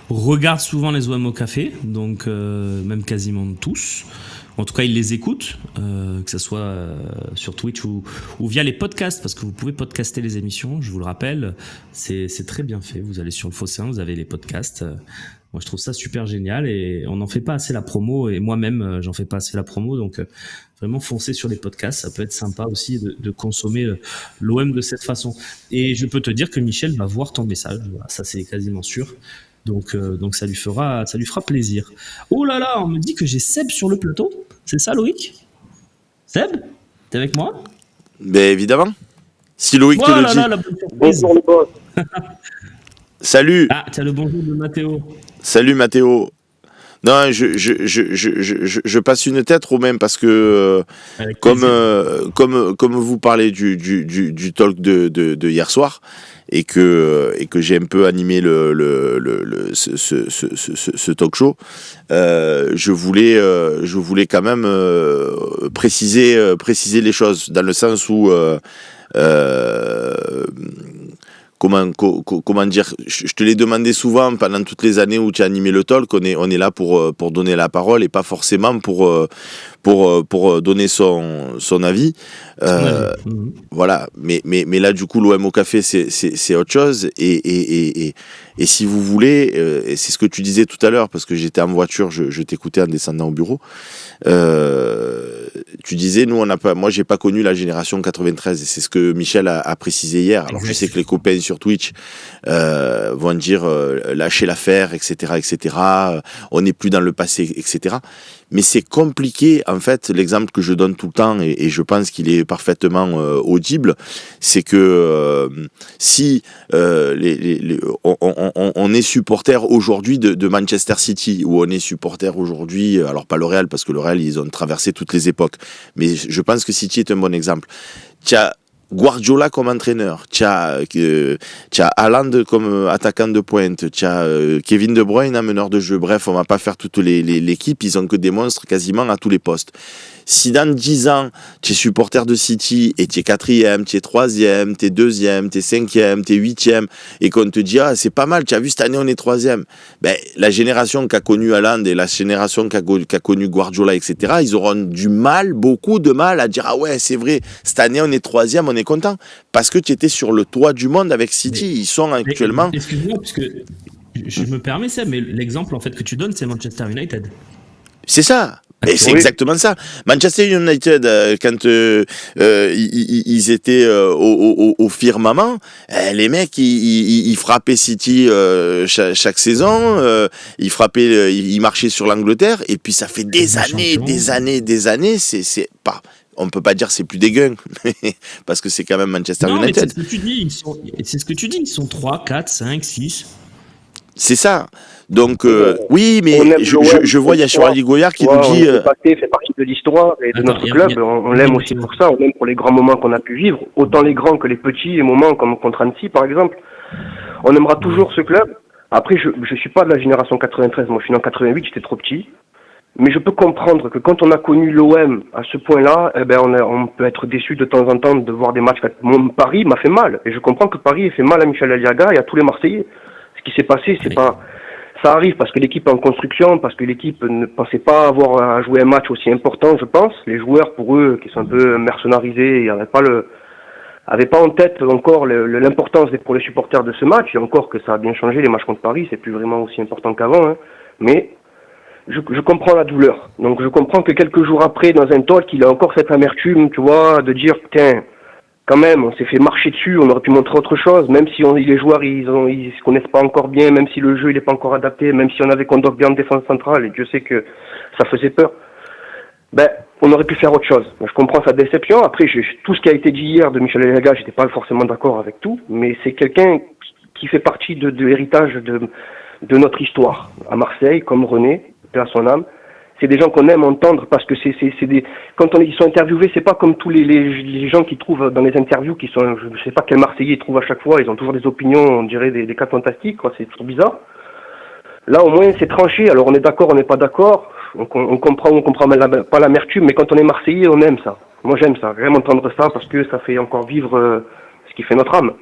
regarde souvent les OM au café, donc même quasiment tous. En tout cas, il les écoute, que ce soit sur Twitch ou via les podcasts, parce que vous pouvez podcaster les émissions, je vous le rappelle, c'est très bien fait. Vous allez sur le Fossin, vous avez les podcasts. Moi, je trouve ça super génial et on n'en fait pas assez la promo, et moi-même, j'en fais pas assez la promo, donc vraiment foncez sur les podcasts. Ça peut être sympa aussi de consommer l'OM de cette façon. Et je peux te dire que Michel va voir ton message, voilà, ça c'est quasiment sûr. Donc ça lui fera plaisir. Oh là là, on me dit que j'ai Seb sur le plateau. C'est ça, Loïc? Seb, t'es avec moi? Ben évidemment. Si Loïc te le dit. La bonne surprise. Bonjour les boss. Salut. Ah, t'as le bonjour de Mathéo. Salut Mathéo. Non, je passe une tête, Romain, parce que comme vous parlez du talk de hier soir et que j'ai un peu animé ce talk show, je voulais quand même préciser les choses dans le sens où comment dire, je te l'ai demandé souvent pendant toutes les années où tu as animé le talk. On est là pour donner la parole et pas forcément pour donner son avis. Voilà, mais là du coup l'OM au café c'est autre chose et si vous voulez, et c'est ce que tu disais tout à l'heure parce que j'étais en voiture, je t'écoutais en descendant au bureau. Tu disais moi j'ai pas connu la génération 93 et c'est ce que Michel a précisé hier. Alors je sais que les copains sur Twitch vont dire lâchez l'affaire, etc. On n'est plus dans le passé, etc. Mais c'est compliqué, en fait, l'exemple que je donne tout le temps, et je pense qu'il est parfaitement audible, c'est que si on est supporter aujourd'hui de Manchester City, ou on est supporter aujourd'hui, alors pas le Real, parce que le Real, ils ont traversé toutes les époques, mais je pense que City est un bon exemple. Tiens, Guardiola comme entraîneur, tu as Haaland comme attaquant de pointe, tu as Kevin De Bruyne meneur de jeu. Bref, on va pas faire toute l'équipe, ils ont que des monstres quasiment à tous les postes. Si dans 10 ans, tu es supporter de City et tu es 4e, tu es 3e, tu es 2e, tu es 5e, tu es 8e et qu'on te dit c'est pas mal, tu as vu cette année on est 3e. Ben, la génération qu'a connu Haaland et la génération qu'a connu Guardiola, etc., ils auront beaucoup de mal à dire ouais, c'est vrai, cette année on est 3e, on est content parce que tu étais sur le toit du monde avec City. Ils sont actuellement. Excuse-moi, parce que je me permets ça, mais l'exemple en fait que tu donnes, c'est Manchester United. C'est ça. Et c'est exactement ça. Manchester United, quand ils étaient au firmament, les mecs, ils frappaient City chaque saison, ils marchaient sur l'Angleterre, et puis ça fait des années, c'est pas... On peut pas dire c'est plus dégueu, parce que c'est quand même Manchester United. C'est ce que tu dis, ils sont 3, 4, 5, 6. C'est ça. Donc, oui, mais je vois, il y a Charlie Goyard qui nous dit... Le passé fait partie de l'histoire et de notre club. On l'aime aussi pour ça. On l'aime pour les grands moments qu'on a pu vivre. Autant les grands que les petits, les moments comme contre Annecy, par exemple. On aimera toujours ce club. Après, je suis pas de la génération 93. Moi, je suis né en 88, j'étais trop petit. Mais je peux comprendre que quand on a connu l'OM à ce point-là, on peut être déçu de temps en temps de voir des matchs. Paris m'a fait mal. Et je comprends que Paris ait fait mal à Michel Aliaga et à tous les Marseillais. Ce qui s'est passé, c'est pas... Ça arrive parce que l'équipe est en construction, parce que l'équipe ne pensait pas avoir à jouer un match aussi important, je pense. Les joueurs, pour eux, qui sont un peu mercenarisés, avaient pas en tête encore l'importance pour les supporters de ce match. Et encore que ça a bien changé, les matchs contre Paris, c'est plus vraiment aussi important qu'avant. Hein. Mais je comprends la douleur. Donc je comprends que quelques jours après, dans un talk, il a encore cette amertume, tu vois, de dire, putain, quand même, on s'est fait marcher dessus, on aurait pu montrer autre chose, même si les joueurs ils se connaissent pas encore bien, même si le jeu il est pas encore adapté, même si on avait Kondogbia en défense centrale, et Dieu sait que ça faisait peur. On aurait pu faire autre chose. Je comprends sa déception. Après, tout ce qui a été dit hier de Michel Aliaga, j'étais pas forcément d'accord avec tout, mais c'est quelqu'un qui fait partie de l'héritage de notre histoire. À Marseille, comme René, paix à son âme. C'est des gens qu'on aime entendre parce que quand ils sont interviewés, c'est pas comme tous les gens qui trouvent dans les interviews qui sont, je sais pas quel Marseillais ils trouvent à chaque fois, ils ont toujours des opinions, on dirait des cas fantastiques, quoi, c'est toujours bizarre. Là, au moins, c'est tranché, alors on est d'accord, on n'est pas d'accord, on comprend pas l'amertume, mais quand on est Marseillais, on aime ça. Moi, j'aime ça, j'aime entendre ça parce que ça fait encore vivre ce qui fait notre âme.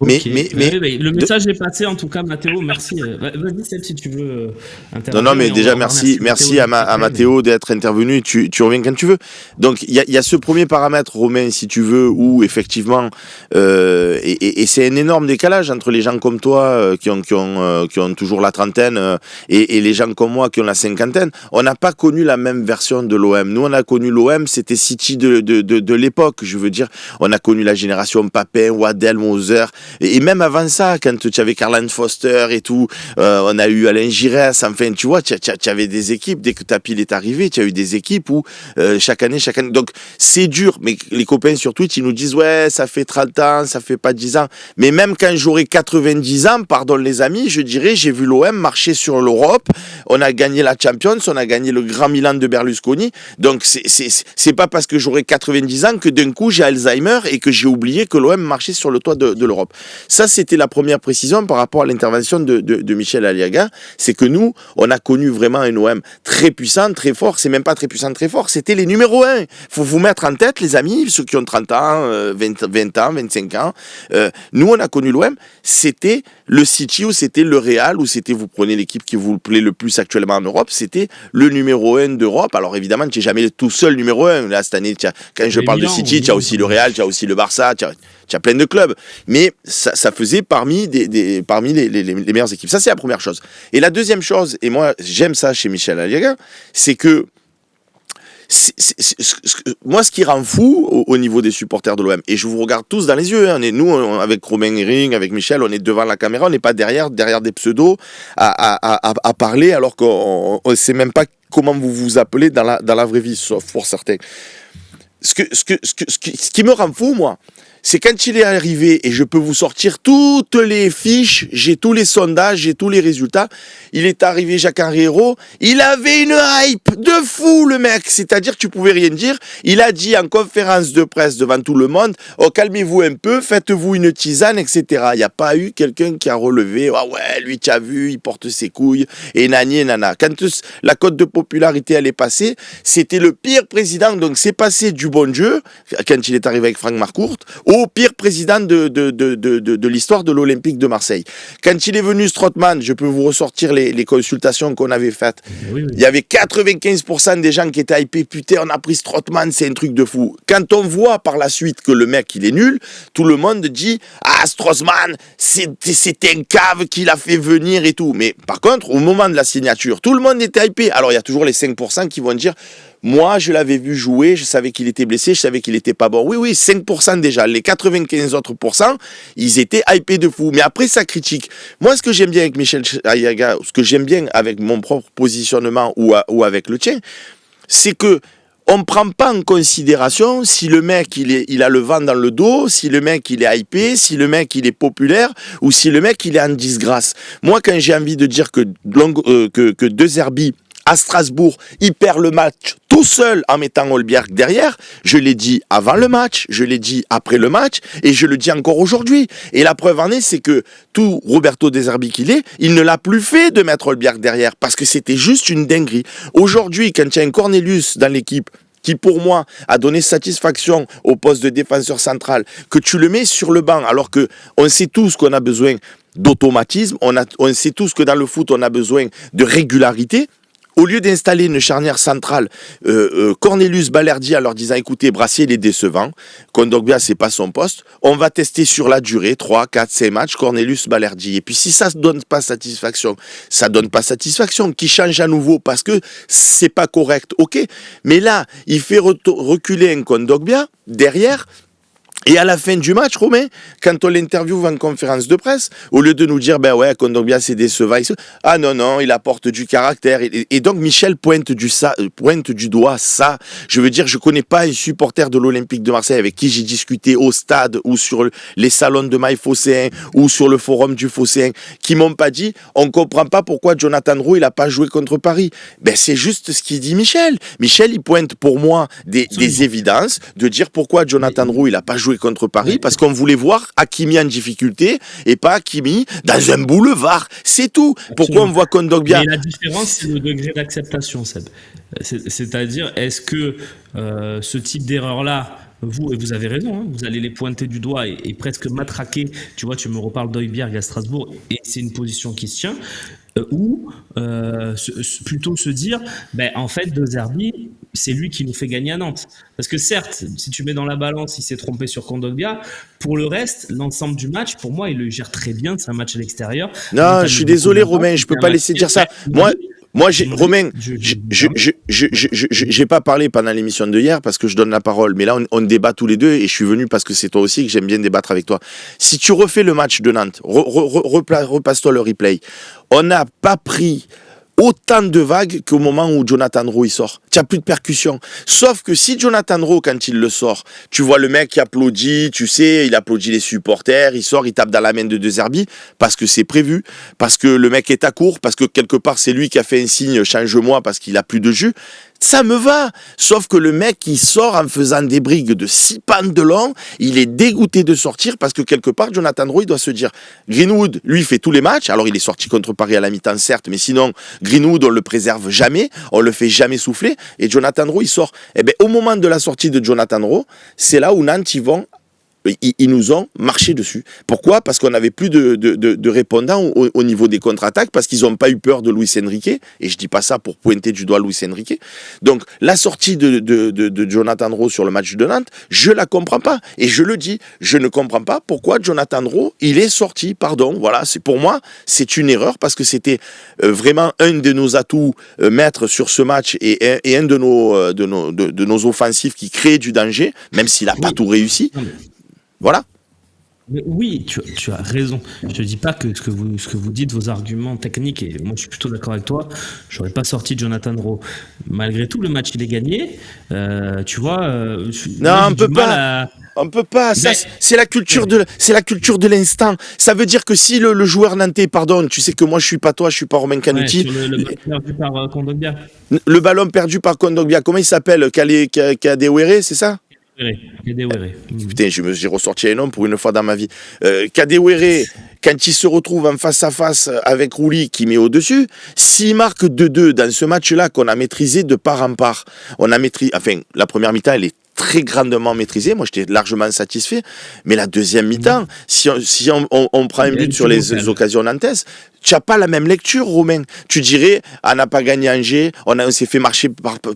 Mais le message est passé en tout cas, Mathéo, merci. Vas-y, Seb, si tu veux intervenir. Non, mais déjà merci à Mathéo d'être intervenu. Tu reviens quand tu veux. Donc il y a ce premier paramètre, Romain, si tu veux, où effectivement et c'est un énorme décalage entre les gens comme toi qui ont toujours la trentaine et les gens comme moi qui ont la cinquantaine. On n'a pas connu la même version de l'OM. Nous, on a connu l'OM, c'était City de l'époque. Je veux dire, on a connu la génération Papin, Waddell, Moser. Et même avant ça, quand tu avais Karl-Heinz Foster et tout, on a eu Alain Giresse, enfin, tu vois, tu avais des équipes, dès que Tapil est arrivé, tu as eu des équipes où chaque année, donc c'est dur, mais les copains sur Twitch, ils nous disent, ouais, ça fait 30 ans, ça fait pas 10 ans, mais même quand j'aurai 90 ans, pardon les amis, je dirais, j'ai vu l'OM marcher sur l'Europe, on a gagné la Champions, on a gagné le Grand Milan de Berlusconi, donc c'est pas parce que j'aurai 90 ans que d'un coup j'ai Alzheimer et que j'ai oublié que l'OM marchait sur le toit de l'Europe. Ça, c'était la première précision par rapport à l'intervention de Michel Aliaga. C'est que nous, on a connu vraiment un OM très puissant, très fort. C'est même pas très puissant, très fort. C'était les numéros 1. Faut vous mettre en tête, les amis, ceux qui ont 30 ans, 20 ans, 25 ans. Nous, on a connu l'OM. C'était le City ou c'était le Real ou c'était, vous prenez l'équipe qui vous plaît le plus actuellement en Europe, c'était le numéro 1 d'Europe. Alors évidemment, tu n'es jamais tout seul numéro 1. Là, cette année, quand je parle de City, tu as aussi le Real, tu as aussi le Barça, tu as plein de clubs. Mais ça faisait parmi les meilleures équipes. Ça, c'est la première chose. Et la deuxième chose, et moi, j'aime ça chez Michel Aliaga, c'est que moi, ce qui rend fou au niveau des supporters de l'OM, et je vous regarde tous dans les yeux, hein, avec Romain Ring, avec Michel, on est devant la caméra, on n'est pas derrière des pseudos à parler, alors qu'on ne sait même pas comment vous vous appelez dans la vraie vie, sauf pour certains. Ce qui me rend fou, moi, c'est quand il est arrivé, et je peux vous sortir toutes les fiches, j'ai tous les sondages, j'ai tous les résultats, il est arrivé, Jacques-Henri Hérault, il avait une hype de fou, le mec, c'est-à-dire tu pouvais rien dire, il a dit en conférence de presse devant tout le monde, oh calmez-vous un peu, faites-vous une tisane, etc. Il n'y a pas eu quelqu'un qui a relevé, ah ouais, lui tu as vu, il porte ses couilles, et nani et nana. Quand la cote de popularité elle est passée, c'était le pire président, donc c'est passé du bon Dieu, quand il est arrivé avec Franck Marcourt, au pire président de l'histoire de l'Olympique de Marseille. Quand il est venu Strootman, je peux vous ressortir les consultations qu'on avait faites. Oui. Il y avait 95% des gens qui étaient hypés. Putain, on a pris Strootman, c'est un truc de fou. Quand on voit par la suite que le mec, il est nul, tout le monde dit « Ah, Strootman, c'était un cave qui l'a fait venir et tout. » Mais par contre, au moment de la signature, tout le monde était hypé. Alors, il y a toujours les 5% qui vont dire « Moi, je l'avais vu jouer, je savais qu'il était blessé, je savais qu'il était pas bon. » Oui, 5% déjà. Les 95 autres %, ils étaient hypés de fou. Mais après, ça critique. Moi, ce que j'aime bien avec Michel Aliaga, ce que j'aime bien avec mon propre positionnement ou avec le tien, c'est que on ne prend pas en considération si le mec il a le vent dans le dos, si le mec il est hypé, si le mec il est populaire ou si le mec il est en disgrâce. Moi, quand j'ai envie de dire que De Zerbi à Strasbourg, il perd le match tout seul en mettant Holbjerg derrière. Je l'ai dit avant le match, je l'ai dit après le match, et je le dis encore aujourd'hui. Et la preuve en est, c'est que tout Roberto De Zerbi qu'il est, il ne l'a plus fait de mettre Holbjerg derrière, parce que c'était juste une dinguerie. Aujourd'hui, quand il y a un Cornelius dans l'équipe, qui pour moi a donné satisfaction au poste de défenseur central, que tu le mets sur le banc, alors que on sait tous qu'on a besoin d'automatisme, on sait tous que dans le foot, on a besoin de régularité. Au lieu d'installer une charnière centrale, Cornelius Balerdi en leur disant « Écoutez, Brassier, il est décevant. Kondogbia, c'est pas son poste. On va tester sur la durée, 3, 4, 5 matchs, Cornelius Balerdi. » Et puis si ça ne donne pas satisfaction, ça donne pas satisfaction. Qui change à nouveau parce que c'est pas correct, ok. Mais là, il fait reculer un Kondogbia derrière. Et à la fin du match, Romain, quand on l'interviewe en conférence de presse, au lieu de nous dire, ben ouais, Kondogbia c'est décevant, ah non, il apporte du caractère. Et donc Michel pointe du doigt ça. Je veux dire, je connais pas un supporter de l'Olympique de Marseille avec qui j'ai discuté au stade ou sur les salons de Maille Phocéen ou sur le forum du Phocéen qui m'ont pas dit, on comprend pas pourquoi Jonathan Roux il a pas joué contre Paris. Ben c'est juste ce qu'il dit Michel. Michel, il pointe pour moi des évidences de dire pourquoi Jonathan Roux il a pas joué contre Paris, parce qu'on voulait voir Hakimi en difficulté et pas Hakimi dans un boulevard. C'est tout. Pourquoi on voit Kondogbia? Mais la différence, c'est le degré d'acceptation, Seb. C'est-à-dire, est-ce que ce type d'erreur-là, vous avez raison, hein, vous allez les pointer du doigt et presque matraquer. Tu vois, tu me reparles d'Højbjerg à Strasbourg et c'est une position qui se tient. Ou plutôt se dire, en fait, De Zerbi, c'est lui qui nous fait gagner à Nantes. Parce que certes, si tu mets dans la balance, il s'est trompé sur Kondogbia. Pour le reste, l'ensemble du match, pour moi, il le gère très bien. C'est un match à l'extérieur. Non, je suis désolé, Romain, je peux pas laisser dire ça. Moi, Romain, j'ai pas parlé pendant l'émission de hier parce que je donne la parole, mais là, on débat tous les deux et je suis venu parce que c'est toi aussi que j'aime bien débattre avec toi. Si tu refais le match de Nantes, repasse-toi le replay. On n'a pas pris autant de vagues qu'au moment où Jonathan Roux il sort. Tu n'as plus de percussion. Sauf que si Jonathan Roux, quand il le sort, tu vois le mec qui applaudit, tu sais, il applaudit les supporters, il sort, il tape dans la main de Zerbi, parce que c'est prévu, parce que le mec est à court, parce que quelque part c'est lui qui a fait un signe, change-moi, parce qu'il a plus de jus. Ça me va. Sauf que le mec, il sort en faisant des brigues de 6 pentes de long. Il est dégoûté de sortir parce que quelque part, Jonathan Rowe, il doit se dire, Greenwood, lui, fait tous les matchs. Alors, il est sorti contre Paris à la mi-temps, certes, mais sinon, Greenwood, on le préserve jamais. On le fait jamais souffler. Et Jonathan Rowe, il sort. Eh ben, au moment de la sortie de Jonathan Rowe, c'est là où Nantes, ils nous ont marché dessus. Pourquoi ? Parce qu'on n'avait plus de répondants au niveau des contre-attaques, parce qu'ils n'ont pas eu peur de Luis Enrique, et je dis pas ça pour pointer du doigt Luis Enrique. Donc, la sortie de Jonathan Rowe sur le match de Nantes, je la comprends pas. Et je le dis, je ne comprends pas pourquoi Jonathan Rowe, il est sorti, pardon, voilà, pour moi, c'est une erreur, parce que c'était vraiment un de nos atouts maîtres sur ce match, et un de nos offensifs qui crée du danger, même s'il n'a pas tout réussi. Voilà. Mais oui, tu as raison. Je ne dis pas que ce que vous dites, vos arguments techniques, et moi je suis plutôt d'accord avec toi, je n'aurais pas sorti Jonathan Rowe. Malgré tout, le match il est gagné. Tu vois. Non, on peut pas. Ça, c'est la culture de l'instant. Ça veut dire que si le joueur nantais, pardonne, tu sais que moi je suis pas toi, je suis pas Romain Canuti. Sur le ballon perdu par Kondogbia. Le ballon perdu par Kondogbia. Comment il s'appelle ? Kadewere, c'est ça ? Putain, j'ai ressorti un nom pour une fois dans ma vie. Kadewere, quand il se retrouve en face à face avec Rouli qui met au-dessus, s'il marque 2-2 dans ce match-là qu'on a maîtrisé de part en part, la première mi-temps, elle est très grandement maîtrisée. Moi, j'étais largement satisfait. Mais la deuxième mi-temps, si on prend un but sur les occasions nantaises, tu n'as pas la même lecture, Romain. Tu dirais, on n'a pas gagné Angers, on s'est fait marcher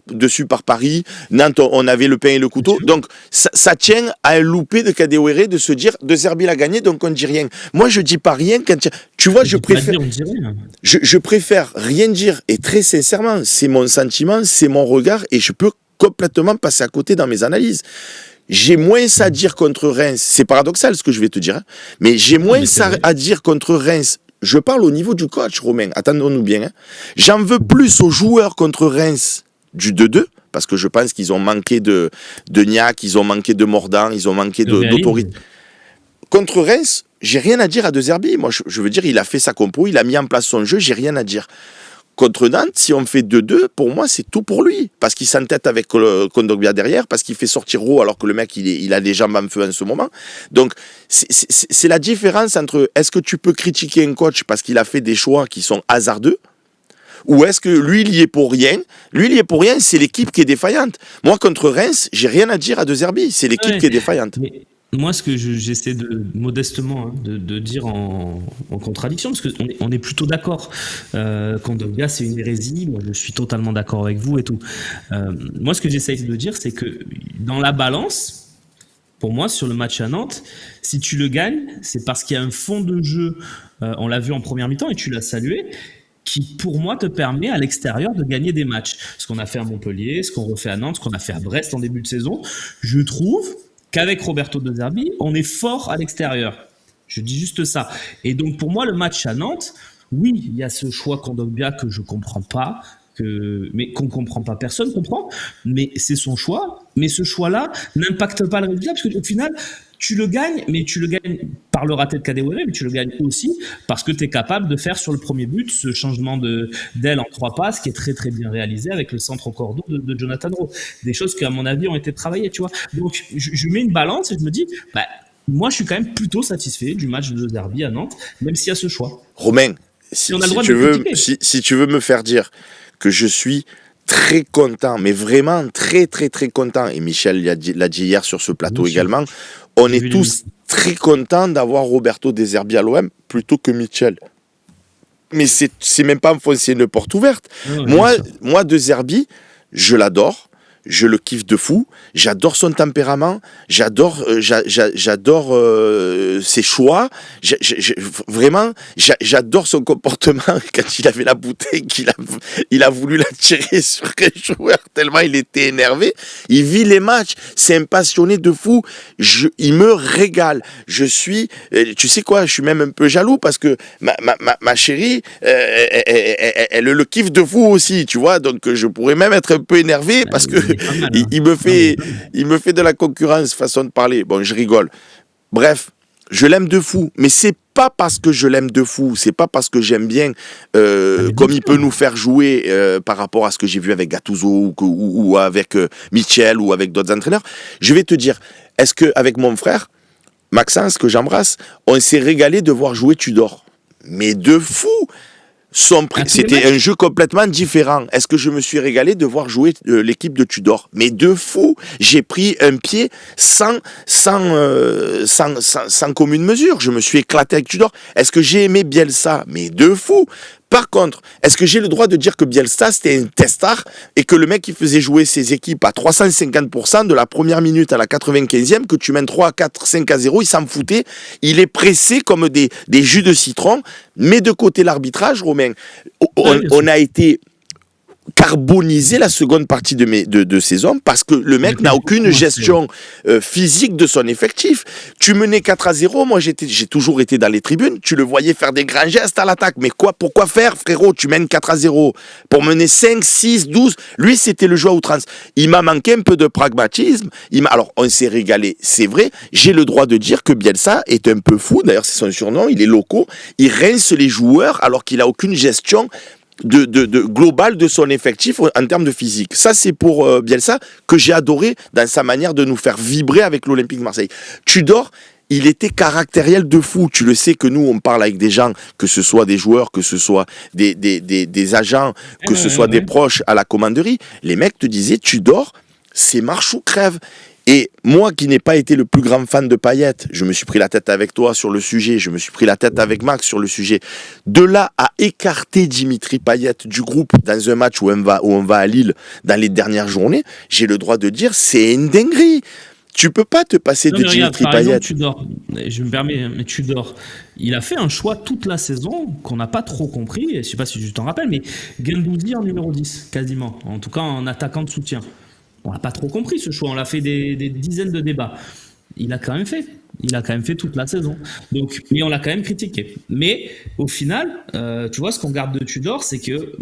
dessus par Paris, Nantes, on avait le pain et le couteau. Donc, ça tient à un loupé de Kadewere de se dire, De Zerbi l'a gagné, donc on ne dit rien. Moi, je ne dis pas rien. Tu vois, je préfère rien dire. Et très sincèrement, c'est mon sentiment, c'est mon regard, et je peux complètement passer à côté dans mes analyses. J'ai moins ça à dire contre Reims. C'est paradoxal ce que je vais te dire, hein. Mais j'ai moins ça à dire contre Reims. Je parle au niveau du coach, Romain. Attendons-nous bien, hein. J'en veux plus aux joueurs contre Reims du 2-2, parce que je pense qu'ils ont manqué de niaque, ils ont manqué de mordant, ils ont manqué d'autorité. Contre Reims, j'ai rien à dire à De Zerbi. Moi, je veux dire, il a fait sa compo, il a mis en place son jeu, j'ai rien à dire. Contre Nantes, si on fait 2-2, pour moi, c'est tout pour lui. Parce qu'il s'entête avec Kondogbia derrière, parce qu'il fait sortir Rowe alors que le mec, il a des jambes en feu en ce moment. Donc, c'est la différence entre est-ce que tu peux critiquer un coach parce qu'il a fait des choix qui sont hasardeux, ou est-ce que lui, il y est pour rien. Lui, il y est pour rien, c'est l'équipe qui est défaillante. Moi, contre Reims, j'ai rien à dire à De Zerbi, c'est l'équipe qui est défaillante. Mais moi, ce que j'essaie modestement de dire en contradiction, parce qu'on est plutôt d'accord. Kondogbia, c'est une hérésie. Moi, je suis totalement d'accord avec vous et tout. Moi, ce que j'essaie de dire, c'est que dans la balance, pour moi, sur le match à Nantes, si tu le gagnes, c'est parce qu'il y a un fond de jeu, on l'a vu en première mi-temps et tu l'as salué, qui, pour moi, te permet à l'extérieur de gagner des matchs. Ce qu'on a fait à Montpellier, ce qu'on refait à Nantes, ce qu'on a fait à Brest en début de saison, je trouve qu'avec Roberto De Zerbi, on est fort à l'extérieur. Je dis juste ça. Et donc, pour moi, le match à Nantes, oui, il y a ce choix Kondogbia que je ne comprends pas, mais qu'on ne comprend pas, personne ne comprend, mais c'est son choix. Mais ce choix-là n'impacte pas le résultat, parce qu'au final, tu le gagnes, mais tu le gagnes par le raté de Kadewere, mais tu le gagnes aussi parce que tu es capable de faire sur le premier but ce changement d'aile en 3 passes qui est très très bien réalisé avec le centre au cordeau de Jonathan Rowe. Des choses qui, à mon avis, ont été travaillées, tu vois. Donc, je mets une balance et je me dis, moi, je suis quand même plutôt satisfait du match de Zerbi à Nantes, même s'il y a ce chour. Romain, si tu veux me faire dire que je suis très content, mais vraiment très très très content, et Michel l'a dit hier sur ce plateau également, on est tous très contents d'avoir Roberto De Zerbi à l'OM plutôt que Michel. Mais c'est même pas enfoncer une porte ouverte. Moi, De Zerbi, je l'adore. Je le kiffe de fou, j'adore son tempérament, j'adore ses choix, vraiment, j'adore son comportement quand il avait la bouteille, il a voulu la tirer sur un joueur tellement il était énervé. Il vit les matchs, c'est un passionné de fou, il me régale. Je suis, tu sais quoi, je suis même un peu jaloux parce que ma chérie, elle le kiffe de fou aussi, tu vois, donc je pourrais même être un peu énervé parce que il me fait de la concurrence, façon de parler. Bon, je rigole. Bref, Je l'aime de fou, mais c'est pas parce que je l'aime de fou, c'est pas parce que j'aime bien comme il peut nous faire jouer par rapport à ce que j'ai vu avec Gattuso ou avec Michel ou avec d'autres entraîneurs. Je vais te dire, est-ce que avec mon frère Maxence, que j'embrasse, on s'est régalé de voir jouer Tudor, mais de fou. C'était un jeu complètement différent. Est-ce que je me suis régalé de voir jouer l'équipe de Tudor? Mais de fou, j'ai pris un pied sans commune mesure. Je me suis éclaté avec Tudor. Est-ce que j'ai aimé Bielsa? Mais de fou. Par contre, est-ce que j'ai le droit de dire que Bielsa, c'était un testard et que le mec, il faisait jouer ses équipes à 350% de la première minute à la 95e, que tu mènes 3, 4, 5-0, il s'en foutait. Il est pressé comme des jus de citron. Mais de côté l'arbitrage, Romain, on a été carboniser la seconde partie de ces hommes parce que le mec n'a aucune gestion physique de son effectif. Tu menais 4-0, moi j'ai toujours été dans les tribunes, tu le voyais faire des grands gestes à l'attaque, mais pourquoi faire, frérot? Tu mènes 4-0 pour mener 5, 6, 12, lui c'était le jeu à outrance. Il m'a manqué un peu de pragmatisme, alors on s'est régalé, c'est vrai, j'ai le droit de dire que Bielsa est un peu fou, d'ailleurs c'est son surnom, il est loco, il rince les joueurs alors qu'il a aucune gestion de global de son effectif en termes de physique. Ça, c'est pour Bielsa, que j'ai adoré dans sa manière de nous faire vibrer avec l'Olympique de Marseille. Tudor, il était caractériel de fou. Tu le sais que nous, on parle avec des gens, que ce soit des joueurs, que ce soit des agents, que ce soit des proches à la commanderie. Les mecs te disaient, Tudor, c'est marche ou crève. Et moi qui n'ai pas été le plus grand fan de Payet, je me suis pris la tête avec toi sur le sujet, je me suis pris la tête avec Max sur le sujet. De là à écarter Dimitri Payet du groupe dans un match où on va à Lille dans les dernières journées, j'ai le droit de dire c'est une dinguerie. Tu peux pas te passer de Dimitri Payet. Tudor, je me permets, mais Tudor, il a fait un choix toute la saison qu'on n'a pas trop compris, et je sais pas si tu t'en rappelles, mais Guendouzi en numéro 10, quasiment, en tout cas en attaquant de soutien. On n'a pas trop compris ce choix, on l'a fait des dizaines de débats. Il a quand même fait toute la saison. Donc, mais on l'a quand même critiqué. Mais au final, tu vois, ce qu'on garde de Tudor, c'est que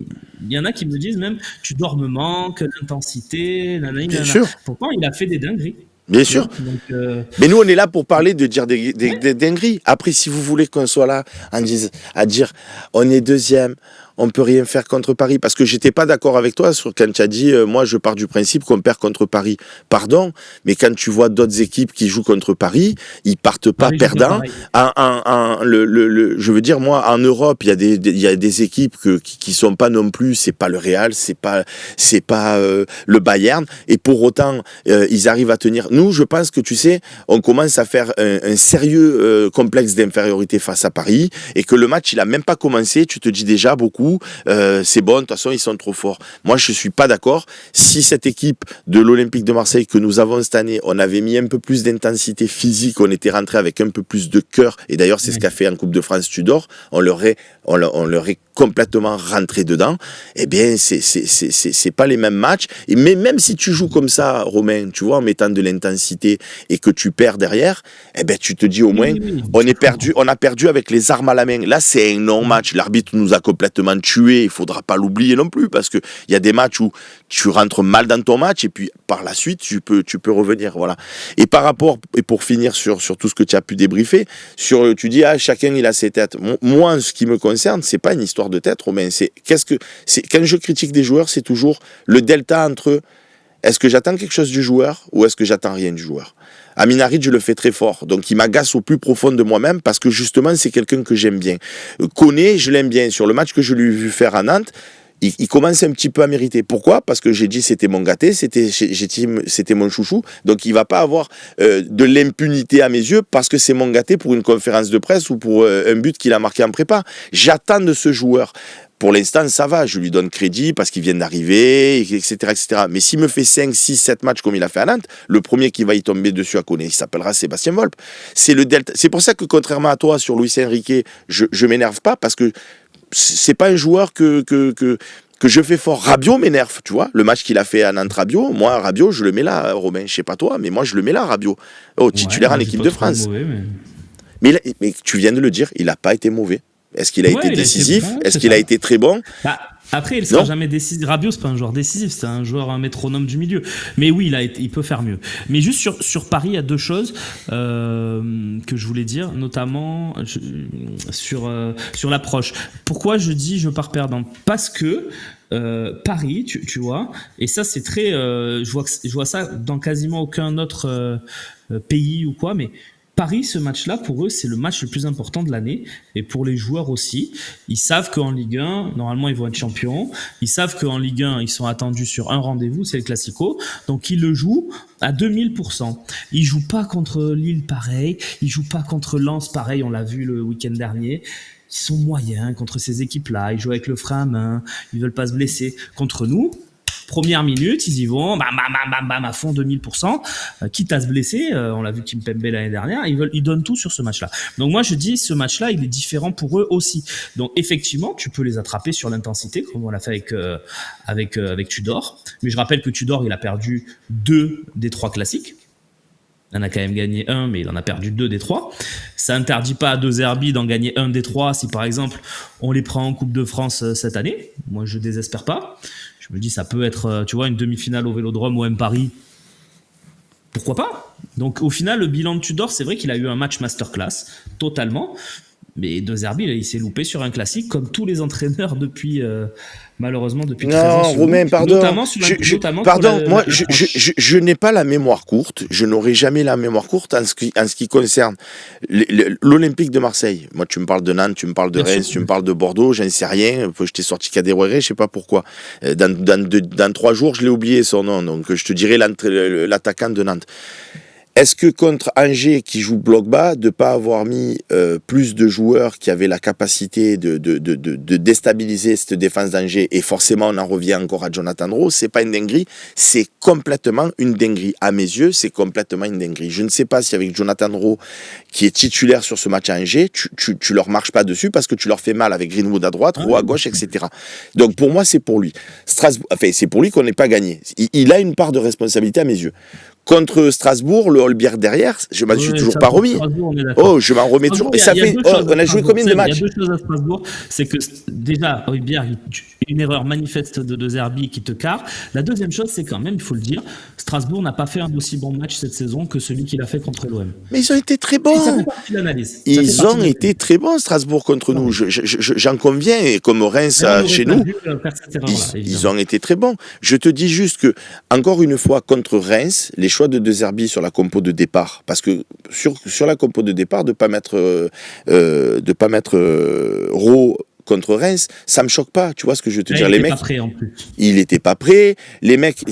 il y en a qui me disent même Tudor me manque, l'intensité, Bien sûr. Pourtant, il a fait des dingueries. Bien sûr. Donc, mais nous, on est là pour parler de dire des dingueries. Après, si vous voulez qu'on soit là à dire on est deuxième, on peut rien faire contre Paris, parce que j'étais pas d'accord avec toi sur quand tu as dit moi je pars du principe qu'on perd contre Paris. Pardon, mais quand tu vois d'autres équipes qui jouent contre Paris, ils partent pas perdants. Je veux dire, moi en Europe, il y a des équipes qui sont pas non plus, c'est pas le Real, c'est pas le Bayern, et pour autant ils arrivent à tenir. Nous, je pense que tu sais, on commence à faire un sérieux complexe d'infériorité face à Paris, et que le match il a même pas commencé, tu te dis déjà beaucoup. C'est bon, de toute façon ils sont trop forts. Moi je suis pas d'accord. Si cette équipe de l'Olympique de Marseille que nous avons cette année, on avait mis un peu plus d'intensité physique, on était rentré avec un peu plus de cœur, et d'ailleurs c'est ce qu'a fait en Coupe de France Tudor, on leur est complètement rentré dedans, eh bien c'est pas les mêmes matchs. Mais même si tu joues comme ça, Romain, tu vois, en mettant de l'intensité et que tu perds derrière, eh ben tu te dis au moins on a perdu avec les armes à la main. Là c'est un non-match, l'arbitre nous a complètement tués, il faudra pas l'oublier non plus, parce que il y a des matchs où tu rentres mal dans ton match et puis par la suite tu peux revenir, voilà. Et par rapport, et pour finir sur tout ce que tu as pu débriefer, tu dis chacun il a ses têtes. Moi en ce qui me concerne, c'est pas une histoire de tête, Romain, quand je critique des joueurs, c'est toujours le delta entre est-ce que j'attends quelque chose du joueur ou est-ce que j'attends rien du joueur. Amin Harit, je le fais très fort, donc il m'agace au plus profond de moi-même, parce que justement c'est quelqu'un que j'aime bien. Koné, je l'aime bien. Sur le match que je lui ai vu faire à Nantes, il commence un petit peu à mériter. Pourquoi ? Parce que j'ai dit c'était mon gâté, c'était mon chouchou, donc il va pas avoir de l'impunité à mes yeux parce que c'est mon gâté pour une conférence de presse ou pour un but qu'il a marqué en prépa. J'attends de ce joueur. Pour l'instant, ça va, je lui donne crédit parce qu'il vient d'arriver, etc., etc. Mais s'il me fait 5, 6, 7 matchs comme il a fait à Nantes, le premier qui va y tomber dessus à Koné, il s'appellera Sébastien Volpe. C'est le delta. C'est pour ça que, contrairement à toi, sur Luis Enrique, je m'énerve pas, parce que c'est pas un joueur que je fais fort. Rabiot m'énerve, tu vois. Le match qu'il a fait à Nantes, Rabiot, moi, Rabiot, je le mets là, Romain. Je sais pas toi, mais moi, je le mets là, Rabiot. Titulaire en équipe de France. Mauvais, mais tu viens de le dire, il a pas été mauvais. Est-ce qu'il a été décisif ? Est-ce qu'il a été très bon ? Après, il sera Non. jamais décisif. Rabiot, c'est pas un joueur décisif, c'est un métronome du milieu. Mais oui, il peut faire mieux. Mais juste sur Paris, il y a deux choses que je voulais dire, notamment sur l'approche. Pourquoi je dis je pars perdant ? Parce que Paris, tu vois, et ça c'est très, je vois ça dans quasiment aucun autre pays ou quoi, mais Paris, ce match-là, pour eux, c'est le match le plus important de l'année. Et pour les joueurs aussi. Ils savent qu'en Ligue 1, normalement, ils vont être champions. Ils savent qu'en Ligue 1, ils sont attendus sur un rendez-vous, c'est le Classico. Donc, ils le jouent à 2000%. Ils jouent pas contre Lille, pareil. Ils jouent pas contre Lens, pareil. On l'a vu le week-end dernier. Ils sont moyens contre ces équipes-là. Ils jouent avec le frein à main. Ils veulent pas se blesser. Contre nous, première minute, ils y vont, bam, bam, bam, bam, à fond 2000%, quitte à se blesser. On l'a vu Kimpembe l'année dernière. Ils donnent tout sur ce match-là. Donc moi, je dis, ce match-là, il est différent pour eux aussi. Donc effectivement, tu peux les attraper sur l'intensité, comme on l'a fait avec Tudor. Mais je rappelle que Tudor, il a perdu 2 des 3 classiques. Il en a quand même gagné 1, mais il en a perdu 2 des 3. Ça interdit pas à De Zerbi d'en gagner 1 des 3 si, par exemple, on les prend en Coupe de France cette année. Moi, je désespère pas. Je me dis, ça peut être, tu vois, une demi-finale au Vélodrome, OM Paris. Pourquoi pas ? Donc, au final, le bilan de Tudor, c'est vrai qu'il a eu un match masterclass, totalement. Mais De Zerbi, il s'est loupé sur un classique, comme tous les entraîneurs depuis, malheureusement, depuis 13 ans. Non, Romain, pardon. Notamment je n'ai pas la mémoire courte. Je n'aurai jamais la mémoire courte en ce qui concerne l'Olympique de Marseille. Moi, tu me parles de Nantes, tu me parles de Reims, tu me parles de Bordeaux, j'en sais rien. Je t'ai sorti Kadewere, je sais pas pourquoi. Dans 3 jours, je l'ai oublié son nom. Donc, je te dirai l'attaquant de Nantes. Est-ce que contre Angers, qui joue bloc bas, de ne pas avoir mis plus de joueurs qui avaient la capacité de déstabiliser cette défense d'Angers, et forcément on en revient encore à Jonathan Rowe, c'est pas une dinguerie, c'est complètement une dinguerie. À mes yeux, c'est complètement une dinguerie. Je ne sais pas si avec Jonathan Rowe, qui est titulaire sur ce match à Angers, tu leur marches pas dessus parce que tu leur fais mal avec Greenwood à droite, Rowe à gauche, etc. Donc pour moi, c'est pour lui. C'est pour lui qu'on n'ait pas gagné. Il a une part de responsabilité à mes yeux. Contre Strasbourg, le Holbière derrière, je m'en suis toujours pas remis. Je m'en remets toujours. Et ça fait, on a joué combien de matchs ? Il y a 2 choses à Strasbourg, c'est que déjà, Holbière, une erreur manifeste de Zerbi qui te carre. La deuxième chose, c'est quand même, il faut le dire, Strasbourg n'a pas fait un aussi bon match cette saison que celui qu'il a fait contre l'OM. Mais ils ont été très bons. Ça fait partie de l'analyse. Ils ont été très bons, Strasbourg, contre nous. J'en conviens, et comme Reims chez nous, ils ont été très bons. Je te dis juste que, encore une fois, contre Reims, les choix de Zerbi sur la compo de départ, parce que sur la compo de départ, de pas mettre Rowe contre Reims, ça me choque pas, tu vois ce que je veux te dire. Les mecs, pas prêt en plus. Il était pas prêt. Les mecs,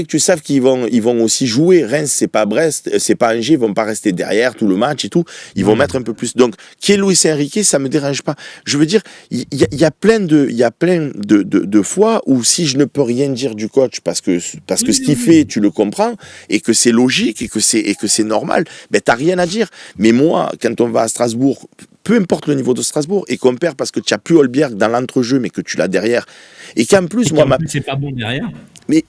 tu sais qu'ils vont aussi jouer. Reims, c'est pas Brest, c'est pas Angers, ils vont pas rester derrière tout le match et tout. Ils vont mettre un peu plus. Donc, qui est Luis Enrique, ça me dérange pas. Je veux dire, il y a plein de fois où si je ne peux rien dire du coach parce que ce qu'il fait, tu le comprends et que c'est logique et que c'est normal, ben t'as rien à dire. Mais moi, quand on va à Strasbourg, peu importe le niveau de Strasbourg, et qu'on perd parce que tu n'as plus Holbière dans l'entrejeu, mais que tu l'as derrière, et qu'en plus, c'est pas bon derrière. Mais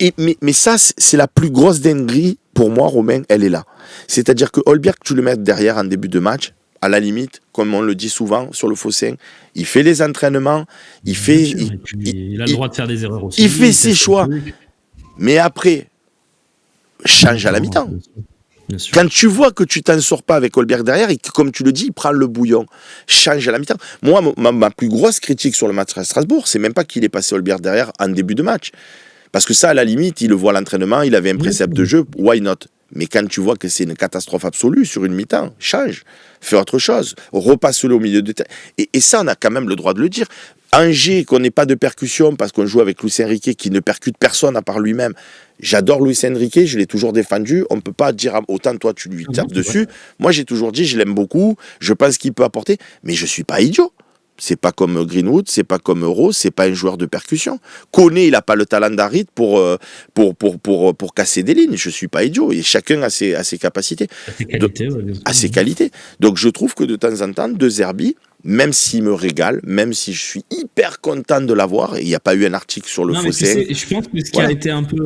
ça, c'est la plus grosse dinguerie pour moi, Romain, elle est là. C'est-à-dire que Holbière, tu le mets derrière en début de match, à la limite, comme on le dit souvent sur le Fossin, il fait les entraînements, il a le droit de faire des erreurs aussi. Il fait ses choix, mais après, change à la mi-temps. Quand tu vois que tu t'en sors pas avec Holbière derrière et que, comme tu le dis, il prend le bouillon, change à la mi-temps. Moi, ma plus grosse critique sur le match à Strasbourg, c'est même pas qu'il ait passé Holbière derrière en début de match. Parce que ça, à la limite, il le voit à l'entraînement, il avait un précepte de jeu, why not ? Mais quand tu vois que c'est une catastrophe absolue sur une mi-temps, change, fais autre chose, repasse-le au milieu de terrain. Et ça, on a quand même le droit de le dire. Angers, qu'on n'ait pas de percussion parce qu'on joue avec Luis Enrique qui ne percute personne à part lui-même. J'adore Luis Enrique, je l'ai toujours défendu. On ne peut pas dire autant toi tu lui tapes dessus. Moi j'ai toujours dit je l'aime beaucoup, je pense qu'il peut apporter, mais je ne suis pas idiot. C'est pas comme Greenwood, c'est pas comme Euro, c'est pas un joueur de percussion. Koné, il a pas le talent d'Harit pour casser des lignes. Je suis pas idiot. Et chacun a ses capacités. À ses qualités. À ses qualités. Donc je trouve que de temps en temps, De Zerbi, même s'il me régale, même si je suis hyper content de l'avoir, et il n'y a pas eu un article sur le Fosséen. Je pense que ce qui a été un peu...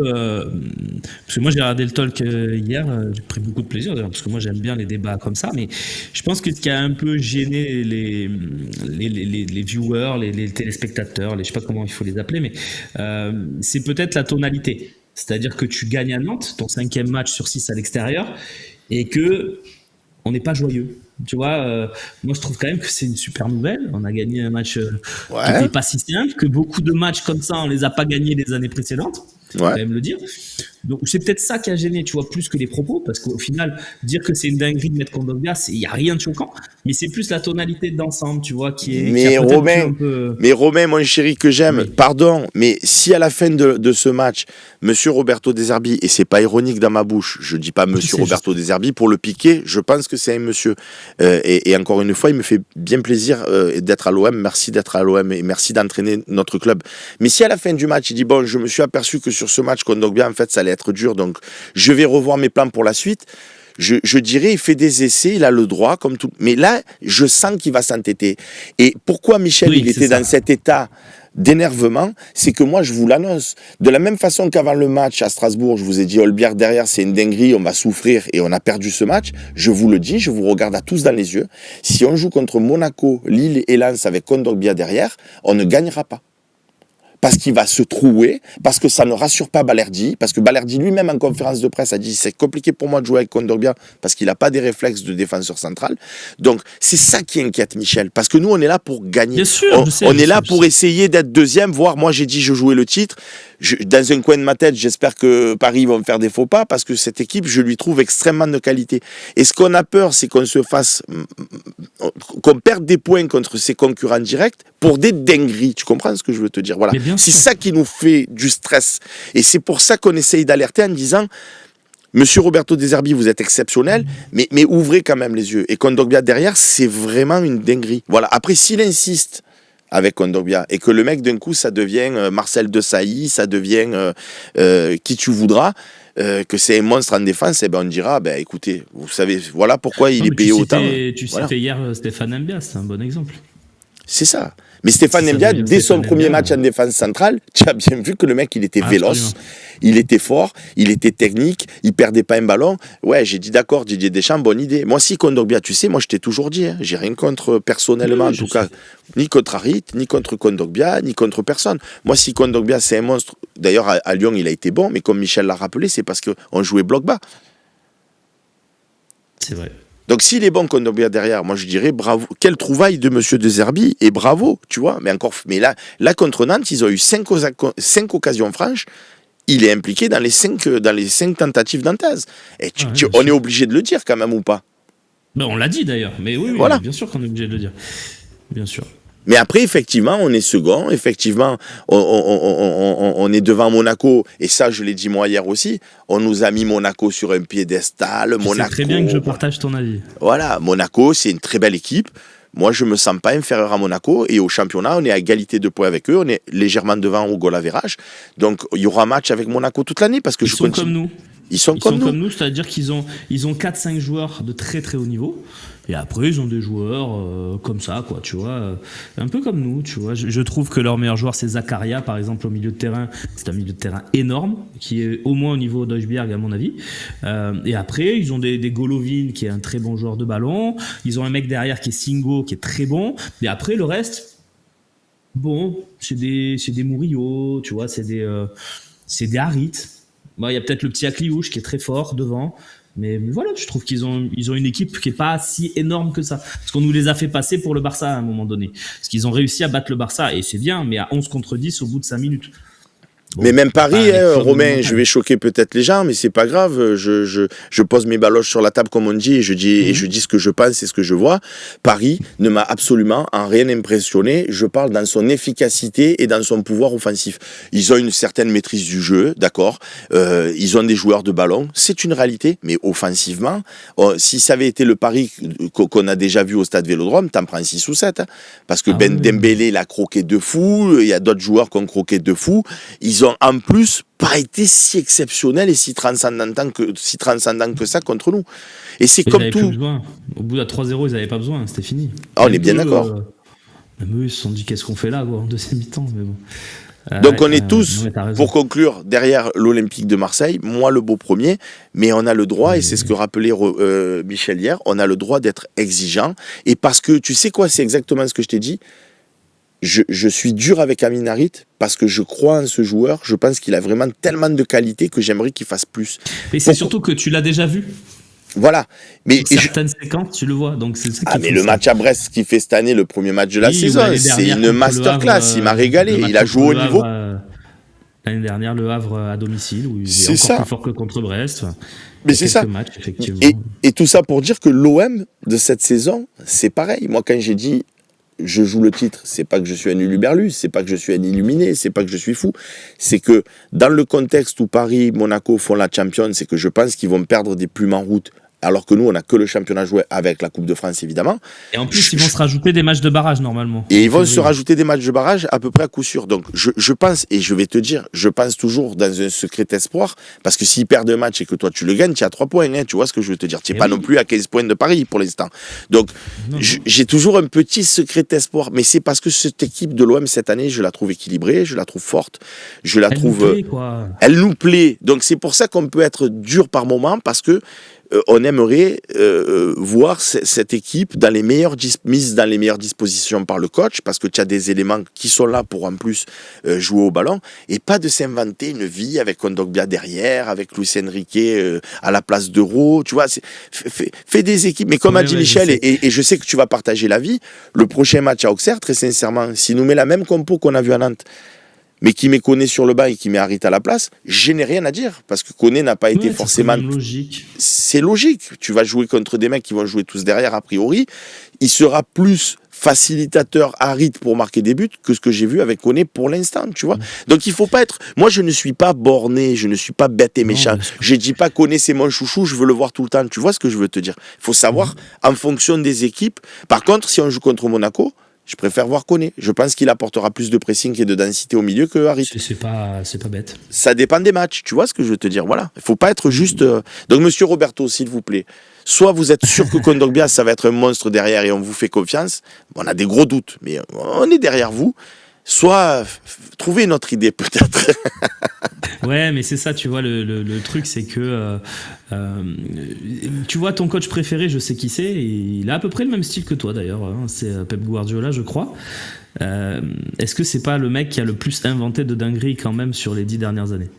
parce que moi j'ai regardé le talk hier, j'ai pris beaucoup de plaisir, parce que moi j'aime bien les débats comme ça, mais je pense que ce qui a un peu gêné les viewers, les téléspectateurs, je sais pas comment il faut les appeler, mais c'est peut-être la tonalité. C'est-à-dire que tu gagnes à Nantes, ton 5e match sur 6 à l'extérieur, et que on n'est pas joyeux. Tu vois, moi je trouve quand même que c'est une super nouvelle. On a gagné un match qui n'était pas si simple, que beaucoup de matchs comme ça, on les a pas gagnés les années précédentes. Faut quand même le dire. Donc c'est peut-être ça qui a gêné, tu vois, plus que les propos, parce qu'au final, dire que c'est une dinguerie de mettre Kondogbia, il n'y a rien de choquant, mais c'est plus la tonalité d'ensemble, tu vois, qui est. Mais qui a Romain, un peu... mais Romain, mon chéri que j'aime, pardon, mais si à la fin de ce match, Monsieur Roberto De Zerbi, et c'est pas ironique dans ma bouche, je dis pas Monsieur Roberto De Zerbi pour le piquer, je pense que c'est un monsieur. Et encore une fois, il me fait bien plaisir d'être à l'OM. Merci d'être à l'OM et merci d'entraîner notre club. Mais si à la fin du match, il dit bon, je me suis aperçu que sur ce match Kondogbia, en fait, ça allait être dur, donc je vais revoir mes plans pour la suite. Je dirais, il fait des essais, il a le droit, comme tout. Mais là, je sens qu'il va s'entêter. Et pourquoi Michel, il était dans cet état d'énervement, c'est que moi, je vous l'annonce. De la même façon qu'avant le match à Strasbourg, je vous ai dit, Olbière derrière, c'est une dinguerie, on va souffrir et on a perdu ce match. Je vous le dis, je vous regarde à tous dans les yeux. Si on joue contre Monaco, Lille et Lens avec Kondogbia derrière, on ne gagnera pas. Parce qu'il va se trouer, parce que ça ne rassure pas Balerdi, parce que Balerdi lui-même en conférence de presse a dit c'est compliqué pour moi de jouer avec Kondogbia parce qu'il n'a pas des réflexes de défenseur central. Donc c'est ça qui inquiète Michel, parce que nous on est là pour gagner. Bien sûr, on est là pour essayer d'être deuxième, voire moi j'ai dit je jouais le titre. Dans un coin de ma tête, j'espère que Paris vont me faire des faux pas parce que cette équipe, je lui trouve extrêmement de qualité. Et ce qu'on a peur, c'est qu'on perde des points contre ses concurrents directs pour des dingueries. Tu comprends ce que je veux te dire? Voilà. C'est ça qui nous fait du stress. Et c'est pour ça qu'on essaye d'alerter en disant Monsieur Roberto De Zerbi, vous êtes exceptionnel, mais ouvrez quand même les yeux. Et Kondogbia derrière, c'est vraiment une dinguerie. Voilà. Après, s'il insiste avec Kondogbia et que le mec d'un coup ça devient Marcel Desailly, ça devient qui tu voudras, que c'est un monstre en défense, et ben on dira écoutez, vous savez, voilà pourquoi il est payé autant. Tu citais hier Stéphane Mbia, c'est un bon exemple. C'est ça. Mais Stéphane Mbia, dès son premier match en défense centrale, tu as bien vu que le mec, il était véloce, il était fort, il était technique, il perdait pas un ballon. Ouais, j'ai dit d'accord, Didier Deschamps, bonne idée. Moi, si Kondogbia, tu sais, moi, je t'ai toujours dit, hein, j'ai rien contre personnellement, en tout cas, ni contre Harit, ni contre Kondogbia, ni contre personne. Moi, si Kondogbia, c'est un monstre, d'ailleurs, à Lyon, il a été bon, mais comme Michel l'a rappelé, c'est parce qu'on jouait bloc bas. C'est vrai. Donc s'il est bon Kondogbia derrière, moi je dirais bravo, quelle trouvaille de Monsieur De Zerbi, et bravo, tu vois, mais là contre Nantes, ils ont eu 5 occasions franches, il est impliqué dans les 5 tentatives nantaises. Et on est obligé de le dire quand même ou pas? Ben, on l'a dit d'ailleurs, mais oui, voilà. Bien sûr qu'on est obligé de le dire, bien sûr. Mais après, effectivement, on est second. Effectivement, on est devant Monaco. Et ça, je l'ai dit moi hier aussi. On nous a mis Monaco sur un piédestal. C'est très bien que je partage ton avis. Voilà, Monaco, c'est une très belle équipe. Moi, je me sens pas inférieur à Monaco. Et au championnat, on est à égalité de points avec eux. On est légèrement devant au goal average. Donc, il y aura match avec Monaco toute l'année parce que Ils sont comme nous. Ils sont comme nous, c'est-à-dire qu'ils ont 4-5 joueurs de très très haut niveau. Et après, ils ont des joueurs comme ça, quoi, tu vois, un peu comme nous, tu vois. Je trouve que leur meilleur joueur, c'est Zakaria, par exemple, au milieu de terrain. C'est un milieu de terrain énorme, qui est au moins au niveau d'Eusberg, à mon avis. Et après, ils ont des Golovin, qui est un très bon joueur de ballon. Ils ont un mec derrière qui est Singo, qui est très bon. Et après, le reste, bon, c'est des Murillo, tu vois, c'est des Harit. Bon, il y a peut-être le petit Akliouche qui est très fort devant. Mais voilà, je trouve qu'ils ont une équipe qui n'est pas si énorme que ça. Parce qu'on nous les a fait passer pour le Barça à un moment donné. Parce qu'ils ont réussi à battre le Barça, et c'est bien, mais à 11 contre 10 au bout de 5 minutes. Bon, mais même Paris, Romain, je vais choquer peut-être les gens, mais c'est pas grave. Je pose mes baloches sur la table, comme on dit, et je dis ce que je pense et ce que je vois. Paris ne m'a absolument en rien impressionné. Je parle dans son efficacité et dans son pouvoir offensif. Ils ont une certaine maîtrise du jeu, d'accord. Ils ont des joueurs de ballon, c'est une réalité. Mais offensivement, si ça avait été le Paris qu'on a déjà vu au stade Vélodrome, t'en prends 6 ou 7. Hein, parce que Dembélé, il a croqué de fou. Il y a d'autres joueurs qui ont croqué de fou. Ils ils ont en plus pas été si exceptionnels et si transcendants que ça contre nous. Et c'est comme tout. Au bout de 3-0, ils n'avaient pas besoin, c'était fini. Ah, on est bien d'accord. Même eux, ils se sont dit qu'est-ce qu'on fait là, quoi, en deuxième mi-temps. Mais bon. Donc on est tous, pour conclure, derrière l'Olympique de Marseille, moi le beau premier, mais on a le droit, et c'est ce que rappelait Michel hier, on a le droit d'être exigeant, et parce que, tu sais quoi, c'est exactement ce que je t'ai dit, je suis dur avec Amin Harit, parce que je crois en ce joueur, je pense qu'il a vraiment tellement de qualité que j'aimerais qu'il fasse plus. Et c'est surtout que tu l'as déjà vu. Voilà. Mais certaines séquences, tu le vois. Donc c'est ça mais le match à Brest qu'il fait cette année, le premier match de la saison, c'est une masterclass. Il m'a régalé. Il a joué au niveau. L'année dernière, le Havre à domicile, où il est encore plus fort que contre Brest. Mais c'est ça. Matchs, effectivement. Et tout ça pour dire que l'OM de cette saison, c'est pareil. Moi, quand j'ai dit je joue le titre, c'est pas que je suis un uluberlus, c'est pas que je suis un illuminé, c'est pas que je suis fou. C'est que dans le contexte où Paris, Monaco font la Champions, c'est que je pense qu'ils vont perdre des plumes en route. Alors que nous, on n'a que le championnat joué avec la Coupe de France, évidemment. Et en plus, ils vont se rajouter des matchs de barrage, normalement. Et ils vont se rajouter des matchs de barrage à peu près à coup sûr. Donc, je pense, et je vais te dire, je pense toujours dans un secret espoir, parce que s'ils perdent un match et que toi, tu le gagnes, tu as 3 points, hein, tu vois ce que je veux te dire. Tu n'es pas non plus à 15 points de Paris, pour l'instant. Donc, j'ai toujours un petit secret espoir, mais c'est parce que cette équipe de l'OM, cette année, je la trouve équilibrée, je la trouve forte, je la trouve... Elle nous plaît. Donc, c'est pour ça qu'on peut être dur par moment, parce que on aimerait voir cette équipe dans les mise dans les meilleures dispositions par le coach, parce que tu as des éléments qui sont là pour en plus jouer au ballon, et pas de s'inventer une vie avec Kondogbia derrière, avec Luis Enrique à la place d'Euro, tu vois, fais des équipes, mais comme a dit Michel, et je sais que tu vas partager l'avis, le prochain match à Auxerre, très sincèrement, s'il nous met la même compo qu'on a vu à Nantes, mais qui met Koné sur le banc et qui met Harit à la place, je n'ai rien à dire, parce que Koné n'a pas été forcément... logique. C'est logique. Tu vas jouer contre des mecs qui vont jouer tous derrière, a priori. Il sera plus facilitateur Harit pour marquer des buts que ce que j'ai vu avec Koné pour l'instant, tu vois. Donc il faut pas être... Moi, je ne suis pas borné, je ne suis pas bête et méchant. Je dis pas Koné, c'est mon chouchou, je veux le voir tout le temps. Tu vois ce que je veux te dire? Il faut savoir, en fonction des équipes... Par contre, si on joue contre Monaco... Je préfère voir Koné. Je pense qu'il apportera plus de pressing et de densité au milieu que Harit. C'est pas bête. Ça dépend des matchs. Tu vois ce que je veux te dire? Voilà. Il faut pas être juste... Donc, monsieur Roberto, s'il vous plaît, soit vous êtes sûr que Kondogbia, ça va être un monstre derrière et on vous fait confiance. On a des gros doutes, mais on est derrière vous. Soit trouvez une autre idée, peut-être. Ouais, mais c'est ça, tu vois, le truc, c'est que tu vois, ton coach préféré, je sais qui c'est, et il a à peu près le même style que toi d'ailleurs, hein, c'est Pep Guardiola, je crois. Est-ce que c'est pas le mec qui a le plus inventé de dingueries quand même sur les 10 dernières années?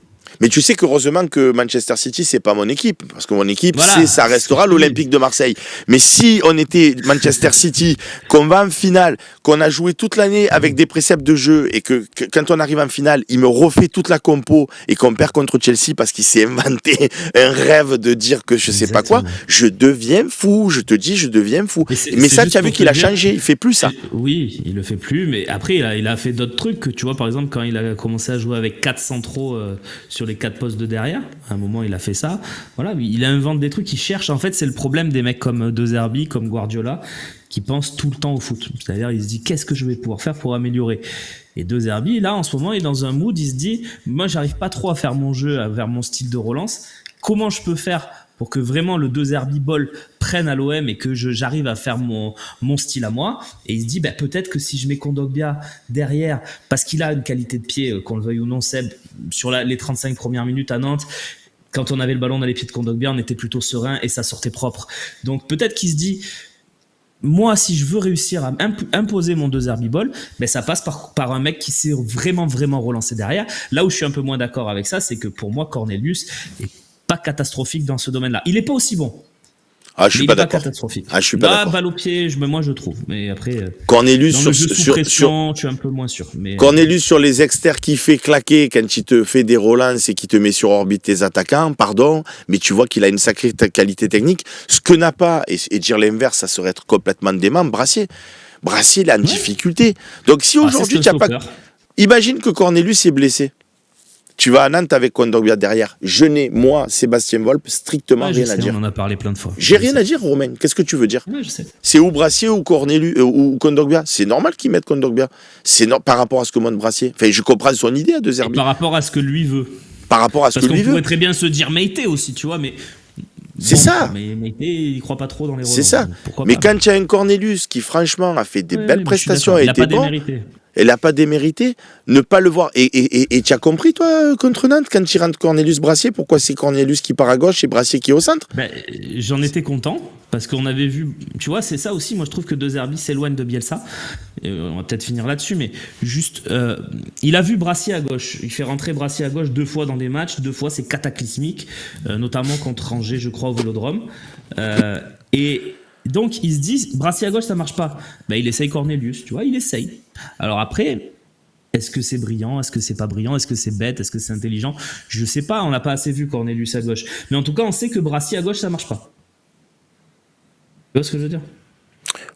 Mais tu sais qu'heureusement que Manchester City, c'est pas mon équipe. Parce que mon équipe, ça restera l'Olympique de Marseille. Mais si on était Manchester City, qu'on va en finale, qu'on a joué toute l'année avec des préceptes de jeu, et que quand on arrive en finale, il me refait toute la compo, et qu'on perd contre Chelsea parce qu'il s'est inventé un rêve de dire que je sais pas quoi, je deviens fou. Je te dis, je deviens fou. Mais ça, tu as vu qu'il a changé. Il fait plus ça. Oui, il le fait plus. Mais après, il a fait d'autres trucs. Tu vois, par exemple, quand il a commencé à jouer avec 4 centraux sur les 4 postes de derrière, à un moment il a fait ça, voilà, il invente des trucs, il cherche, en fait c'est le problème des mecs comme De Zerbi, comme Guardiola, qui pensent tout le temps au foot, c'est-à-dire il se dit qu'est-ce que je vais pouvoir faire pour améliorer, et De Zerbi là en ce moment il est dans un mood, il se dit moi j'arrive pas trop à faire mon jeu vers mon style de relance, comment je peux faire pour que vraiment le De Zerbi ball prenne à l'OM et que j'arrive à faire mon style à moi. Et il se dit, peut-être que si je mets Kondogbia derrière, parce qu'il a une qualité de pied, qu'on le veuille ou non, Seb, sur les 35 premières minutes à Nantes, quand on avait le ballon dans les pieds de Kondogbia, on était plutôt serein et ça sortait propre. Donc peut-être qu'il se dit, moi, si je veux réussir à imposer mon De Zerbi ball, ça passe par un mec qui sait vraiment, vraiment relancer derrière. Là où je suis un peu moins d'accord avec ça, c'est que pour moi, Cornelius est pas catastrophique dans ce domaine-là. Il est pas aussi bon. Ah, je suis pas d'accord. Catastrophique. Ah, je suis pas d'accord. Balle au pied, moi je trouve. Mais après, Cornelius dans le jeu sous pression, tu es un peu moins sûr. Mais Cornelius sur les exters qui fait claquer quand il te fait des relances et qui te met sur orbite tes attaquants, pardon, mais tu vois qu'il a une sacrée qualité technique. Ce que n'a pas, et dire l'inverse, ça serait être complètement dément, Brassier. Brassier, il est en difficulté. Donc si aujourd'hui tu n'as pas... Imagine que Cornelius est blessé. Tu vas à Nantes avec Kondogbia derrière. Je n'ai, moi, Sébastien Volpe, strictement rien à dire. On en a parlé plein de fois. J'ai rien à dire, Romain. Qu'est-ce que tu veux dire? Ouais, je sais. C'est ou Brassier ou Cornelius ou Kondogbia. C'est normal qu'ils mettent Kondogbia. Par rapport à ce que montre Brassier. Enfin, je comprends son idée à De Zerbi. Par rapport à ce que lui veut. Par rapport à ce que lui veut. Parce qu'on pourrait très bien se dire Meïté aussi, tu vois, mais... C'est ça. Mais Meïté, il croit pas trop dans les rôles. C'est ça. Mais quand tu as un Cornelius qui, franchement, a fait des belles prestations, il a été bon... démérité. Elle n'a pas démérité, ne pas le voir. Et tu as compris, toi, contre Nantes, quand il rentre Cornelius Brassier, pourquoi c'est Cornelius qui part à gauche et Brassier qui est au centre? J'en étais content, parce qu'on avait vu... Tu vois, c'est ça aussi, moi je trouve que De Zerbi s'éloigne de Bielsa. On va peut-être finir là-dessus, mais juste... il a vu Brassier à gauche. Il fait rentrer Brassier à gauche 2 fois dans des matchs. 2 fois, c'est cataclysmique, notamment contre Angers, je crois, au Vélodrome. Et... Donc, ils se disent, Brassier à gauche, ça marche pas. Il essaye Cornelius, tu vois, il essaye. Alors après, est-ce que c'est brillant? Est-ce que c'est pas brillant? Est-ce que c'est bête? Est-ce que c'est intelligent? Je sais pas, on n'a pas assez vu Cornelius à gauche. Mais en tout cas, on sait que Brassier à gauche, ça marche pas. Tu vois ce que je veux dire?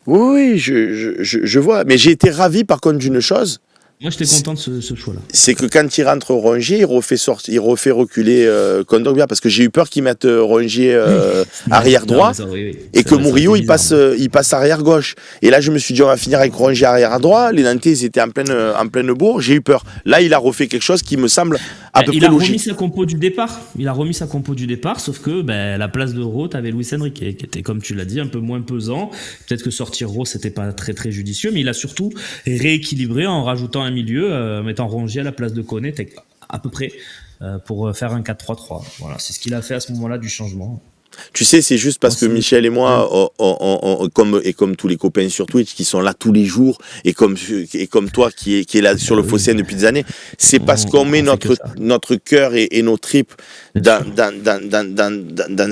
Oui, je vois. Mais j'ai été ravi, par contre, d'une chose. Moi, j'étais content de ce choix-là. C'est que quand il rentre Rongier, il refait reculer Kondogbia, parce que j'ai eu peur qu'ils mettent Rongier arrière droit, et que Murillo il passe arrière gauche. Et là, je me suis dit, on va finir avec Rongier arrière droit. Les Nantais, ils étaient en pleine bourre. J'ai eu peur. Là, il a refait quelque chose qui me semble à peu près logique. Il a remis sa compo du départ. Sauf que la place de Roth avait Luis Enrique, qui était, comme tu l'as dit, un peu moins pesant. Peut-être que sortir Roth, c'était pas très très judicieux, mais il a surtout rééquilibré en rajoutant un milieu, mettant Rongier à la place de Koné, à peu près, pour faire un 4-3-3. Voilà, c'est ce qu'il a fait à ce moment-là du changement. Tu sais, c'est juste parce que Michel et moi, comme tous les copains sur Twitch qui sont là tous les jours, et comme toi qui est là sur le Phocéen depuis des années, c'est parce qu'on met notre cœur et nos tripes dans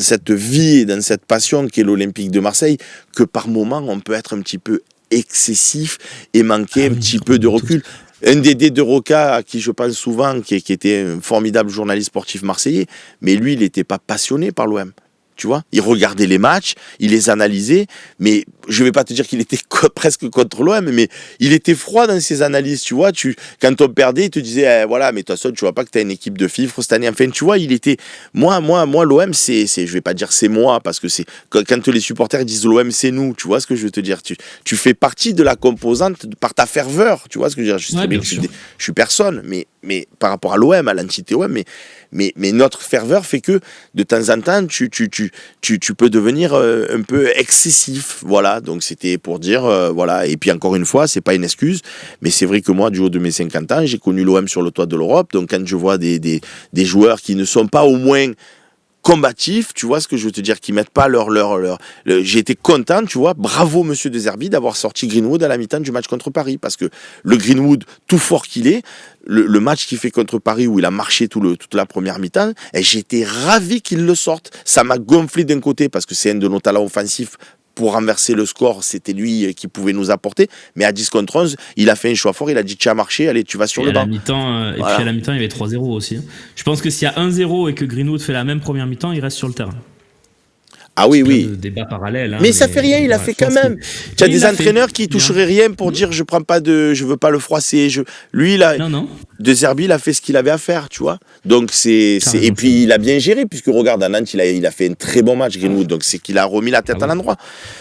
cette vie et dans cette passion qu'est l'Olympique de Marseille, que par moment on peut être un petit peu excessif et manquer un petit peu de recul. Un des de Roca, à qui je pense souvent, qui était un formidable journaliste sportif marseillais, mais lui, il n'était pas passionné par l'OM. Tu vois, il regardait les matchs, il les analysait, mais je vais pas te dire qu'il était presque contre l'OM, mais il était froid dans ses analyses, tu vois. Quand on perdait, il te disait, voilà, mais de toute façon, tu vois pas que tu as une équipe de fifres cette année. Enfin, tu vois, il était, moi, l'OM, c'est, je vais pas dire c'est moi, parce que c'est, quand les supporters disent l'OM, c'est nous, tu vois ce que je veux te dire. Tu fais partie de la composante par ta ferveur, tu vois ce que je veux dire. Je suis personne, mais par rapport à l'OM, à l'entité OM, mais notre ferveur fait que de temps en temps, tu peux devenir un peu excessif. Voilà, donc c'était pour dire, voilà. Et puis encore une fois, c'est pas une excuse, mais c'est vrai que moi, du haut de mes 50 ans, j'ai connu l'OM sur le toit de l'Europe. Donc quand je vois des joueurs qui ne sont pas au moins combatifs, tu vois ce que je veux te dire, qui mettent pas j'ai été content, tu vois, bravo monsieur De Zerbi d'avoir sorti Greenwood à la mi-temps du match contre Paris, parce que le Greenwood, tout fort qu'il est, le match qu'il fait contre Paris où il a marché toute la première mi-temps, et j'étais ravi qu'il le sorte. Ça m'a gonflé d'un côté parce que c'est un de nos talents offensifs. Pour renverser le score, c'était lui qui pouvait nous apporter. Mais à 10 contre 11, il a fait un choix fort. Il a dit, tu as marché, allez, tu vas sur le banc. Et puis à la mi-temps, il y avait 3-0 aussi. Je pense que s'il y a 1-0 et que Greenwood fait la même première mi-temps, il reste sur le terrain. Ah oui, oui. Débat parallèle. Mais ça fait rien, il a fait quand même. Tu as des entraîneurs qui toucheraient rien pour dire je veux pas le froisser. Lui, là, De Zerbi, il a fait ce qu'il avait à faire, tu vois. Donc et puis il a bien géré, puisque regarde, à Nantes, il a fait un très bon match, Greenwood. Donc c'est qu'il a remis la tête à l'endroit.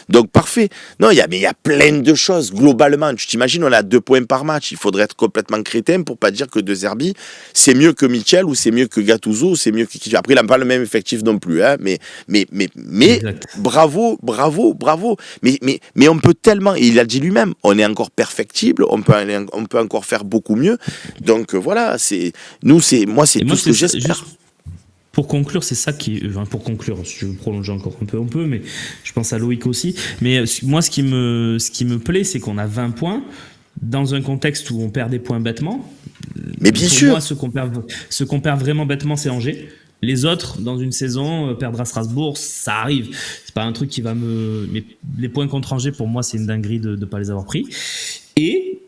Donc parfait. Non, il y a plein de choses, globalement. Tu t'imagines, on a 2 points par match. Il faudrait être complètement crétin pour pas dire que De Zerbi, c'est mieux que Mitchell, ou c'est mieux que Gattuso, ou c'est mieux que... Après, il n'a pas le même effectif non plus, hein, mais bravo. Mais on peut tellement, et il a dit lui-même, on est encore perfectible, on peut encore faire beaucoup mieux. Donc voilà, c'est tout ce que j'espère. Pour conclure, c'est ça pour conclure, si je veux prolonger encore un peu, on peut, mais je pense à Loïc aussi. Mais moi, ce qui me plaît, c'est qu'on a 20 points dans un contexte où on perd des points bêtement. Mais bien sûr. Moi, ce qu'on perd vraiment bêtement, c'est Angers. Les autres, dans une saison, perdre à Strasbourg, ça arrive. C'est pas un truc qui va Mais les points contre Angers, pour moi, c'est une dinguerie de ne pas les avoir pris. Et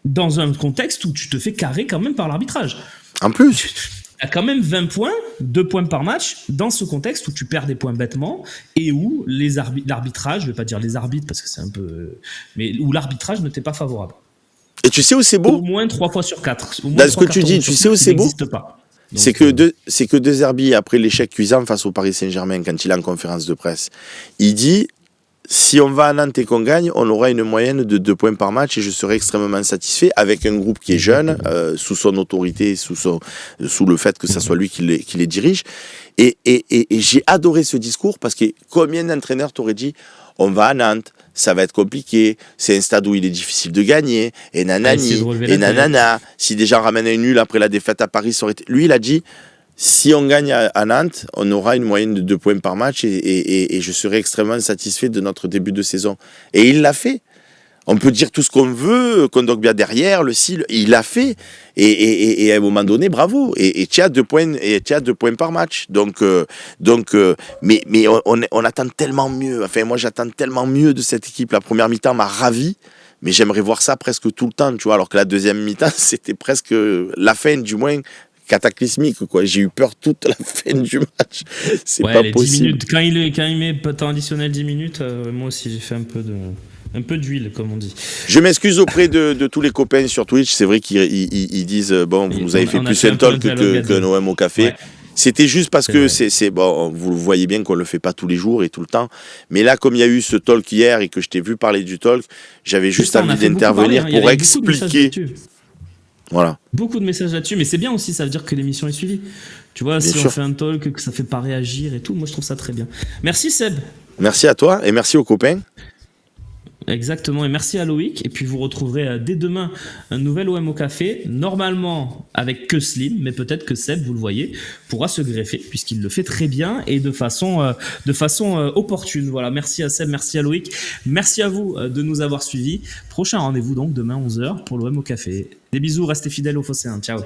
dans un contexte où tu te fais carrer quand même par l'arbitrage. En plus. Tu as quand même 20 points, 2 points par match, dans ce contexte où tu perds des points bêtement et où l'arbitrage, je vais pas dire les arbitres parce que c'est un peu... Mais où l'arbitrage ne t'est pas favorable. Et tu sais où c'est beau ? Au moins 3 fois sur 4. Dans ce que tu dis, tu sais où c'est beau ? Ça n'existe pas. C'est que De Zerbi, après l'échec cuisant face au Paris Saint-Germain, quand il est en conférence de presse, il dit si on va à Nantes et qu'on gagne, on aura une moyenne de 2 points par match et je serai extrêmement satisfait avec un groupe qui est jeune, sous son autorité, sous le fait que ça soit lui qui les dirige. Et j'ai adoré ce discours parce que combien d'entraîneurs t'auraient dit on va à Nantes, ça va être compliqué, c'est un stade où il est difficile de gagner, et nanani, et nanana. Si des gens ramènent un nul après la défaite à Paris, ça aurait été... Lui, il a dit si on gagne à Nantes, on aura une moyenne de 2 points par match et je serai extrêmement satisfait de notre début de saison. Et il l'a fait. On peut dire tout ce qu'on veut, Kondogbia derrière, il l'a fait. Et à un moment donné, bravo. Et tu as 2 points, par match. Mais on attend tellement mieux. Enfin, moi, j'attends tellement mieux de cette équipe. La première mi-temps m'a ravi. Mais j'aimerais voir ça presque tout le temps, tu vois. Alors que la deuxième mi-temps, c'était presque la fin, du moins, cataclysmique, quoi. J'ai eu peur toute la fin du match. C'est pas les possible. 10 minutes, quand il met temps additionnel 10 minutes, moi aussi j'ai fait un peu d'huile, comme on dit. Je m'excuse auprès de tous les copains sur Twitch. C'est vrai qu'ils disent bon, vous avez fait plus un talk que OM au café. Ouais. C'était juste parce que c'est bon, vous voyez bien qu'on le fait pas tous les jours et tout le temps. Mais là, comme il y a eu ce talk hier et que je t'ai vu parler du talk, j'avais juste envie d'intervenir pour expliquer. Voilà. Beaucoup de messages là-dessus, mais c'est bien aussi, ça veut dire que l'émission est suivie. Tu vois, bien si sûr. On fait un talk, que ça fait pas réagir et tout, moi je trouve ça très bien. Merci Seb. Merci à toi et merci aux copains. Exactement, et merci à Loïc. Et puis vous retrouverez dès demain un nouvel OM au café, normalement avec que Slim, mais peut-être que Seb, vous le voyez, pourra se greffer, puisqu'il le fait très bien et de façon opportune. Voilà, merci à Seb, merci à Loïc, merci à vous de nous avoir suivis. Prochain rendez-vous donc demain 11h pour l'OM au café. Des bisous, restez fidèles aux Phocéens, ciao.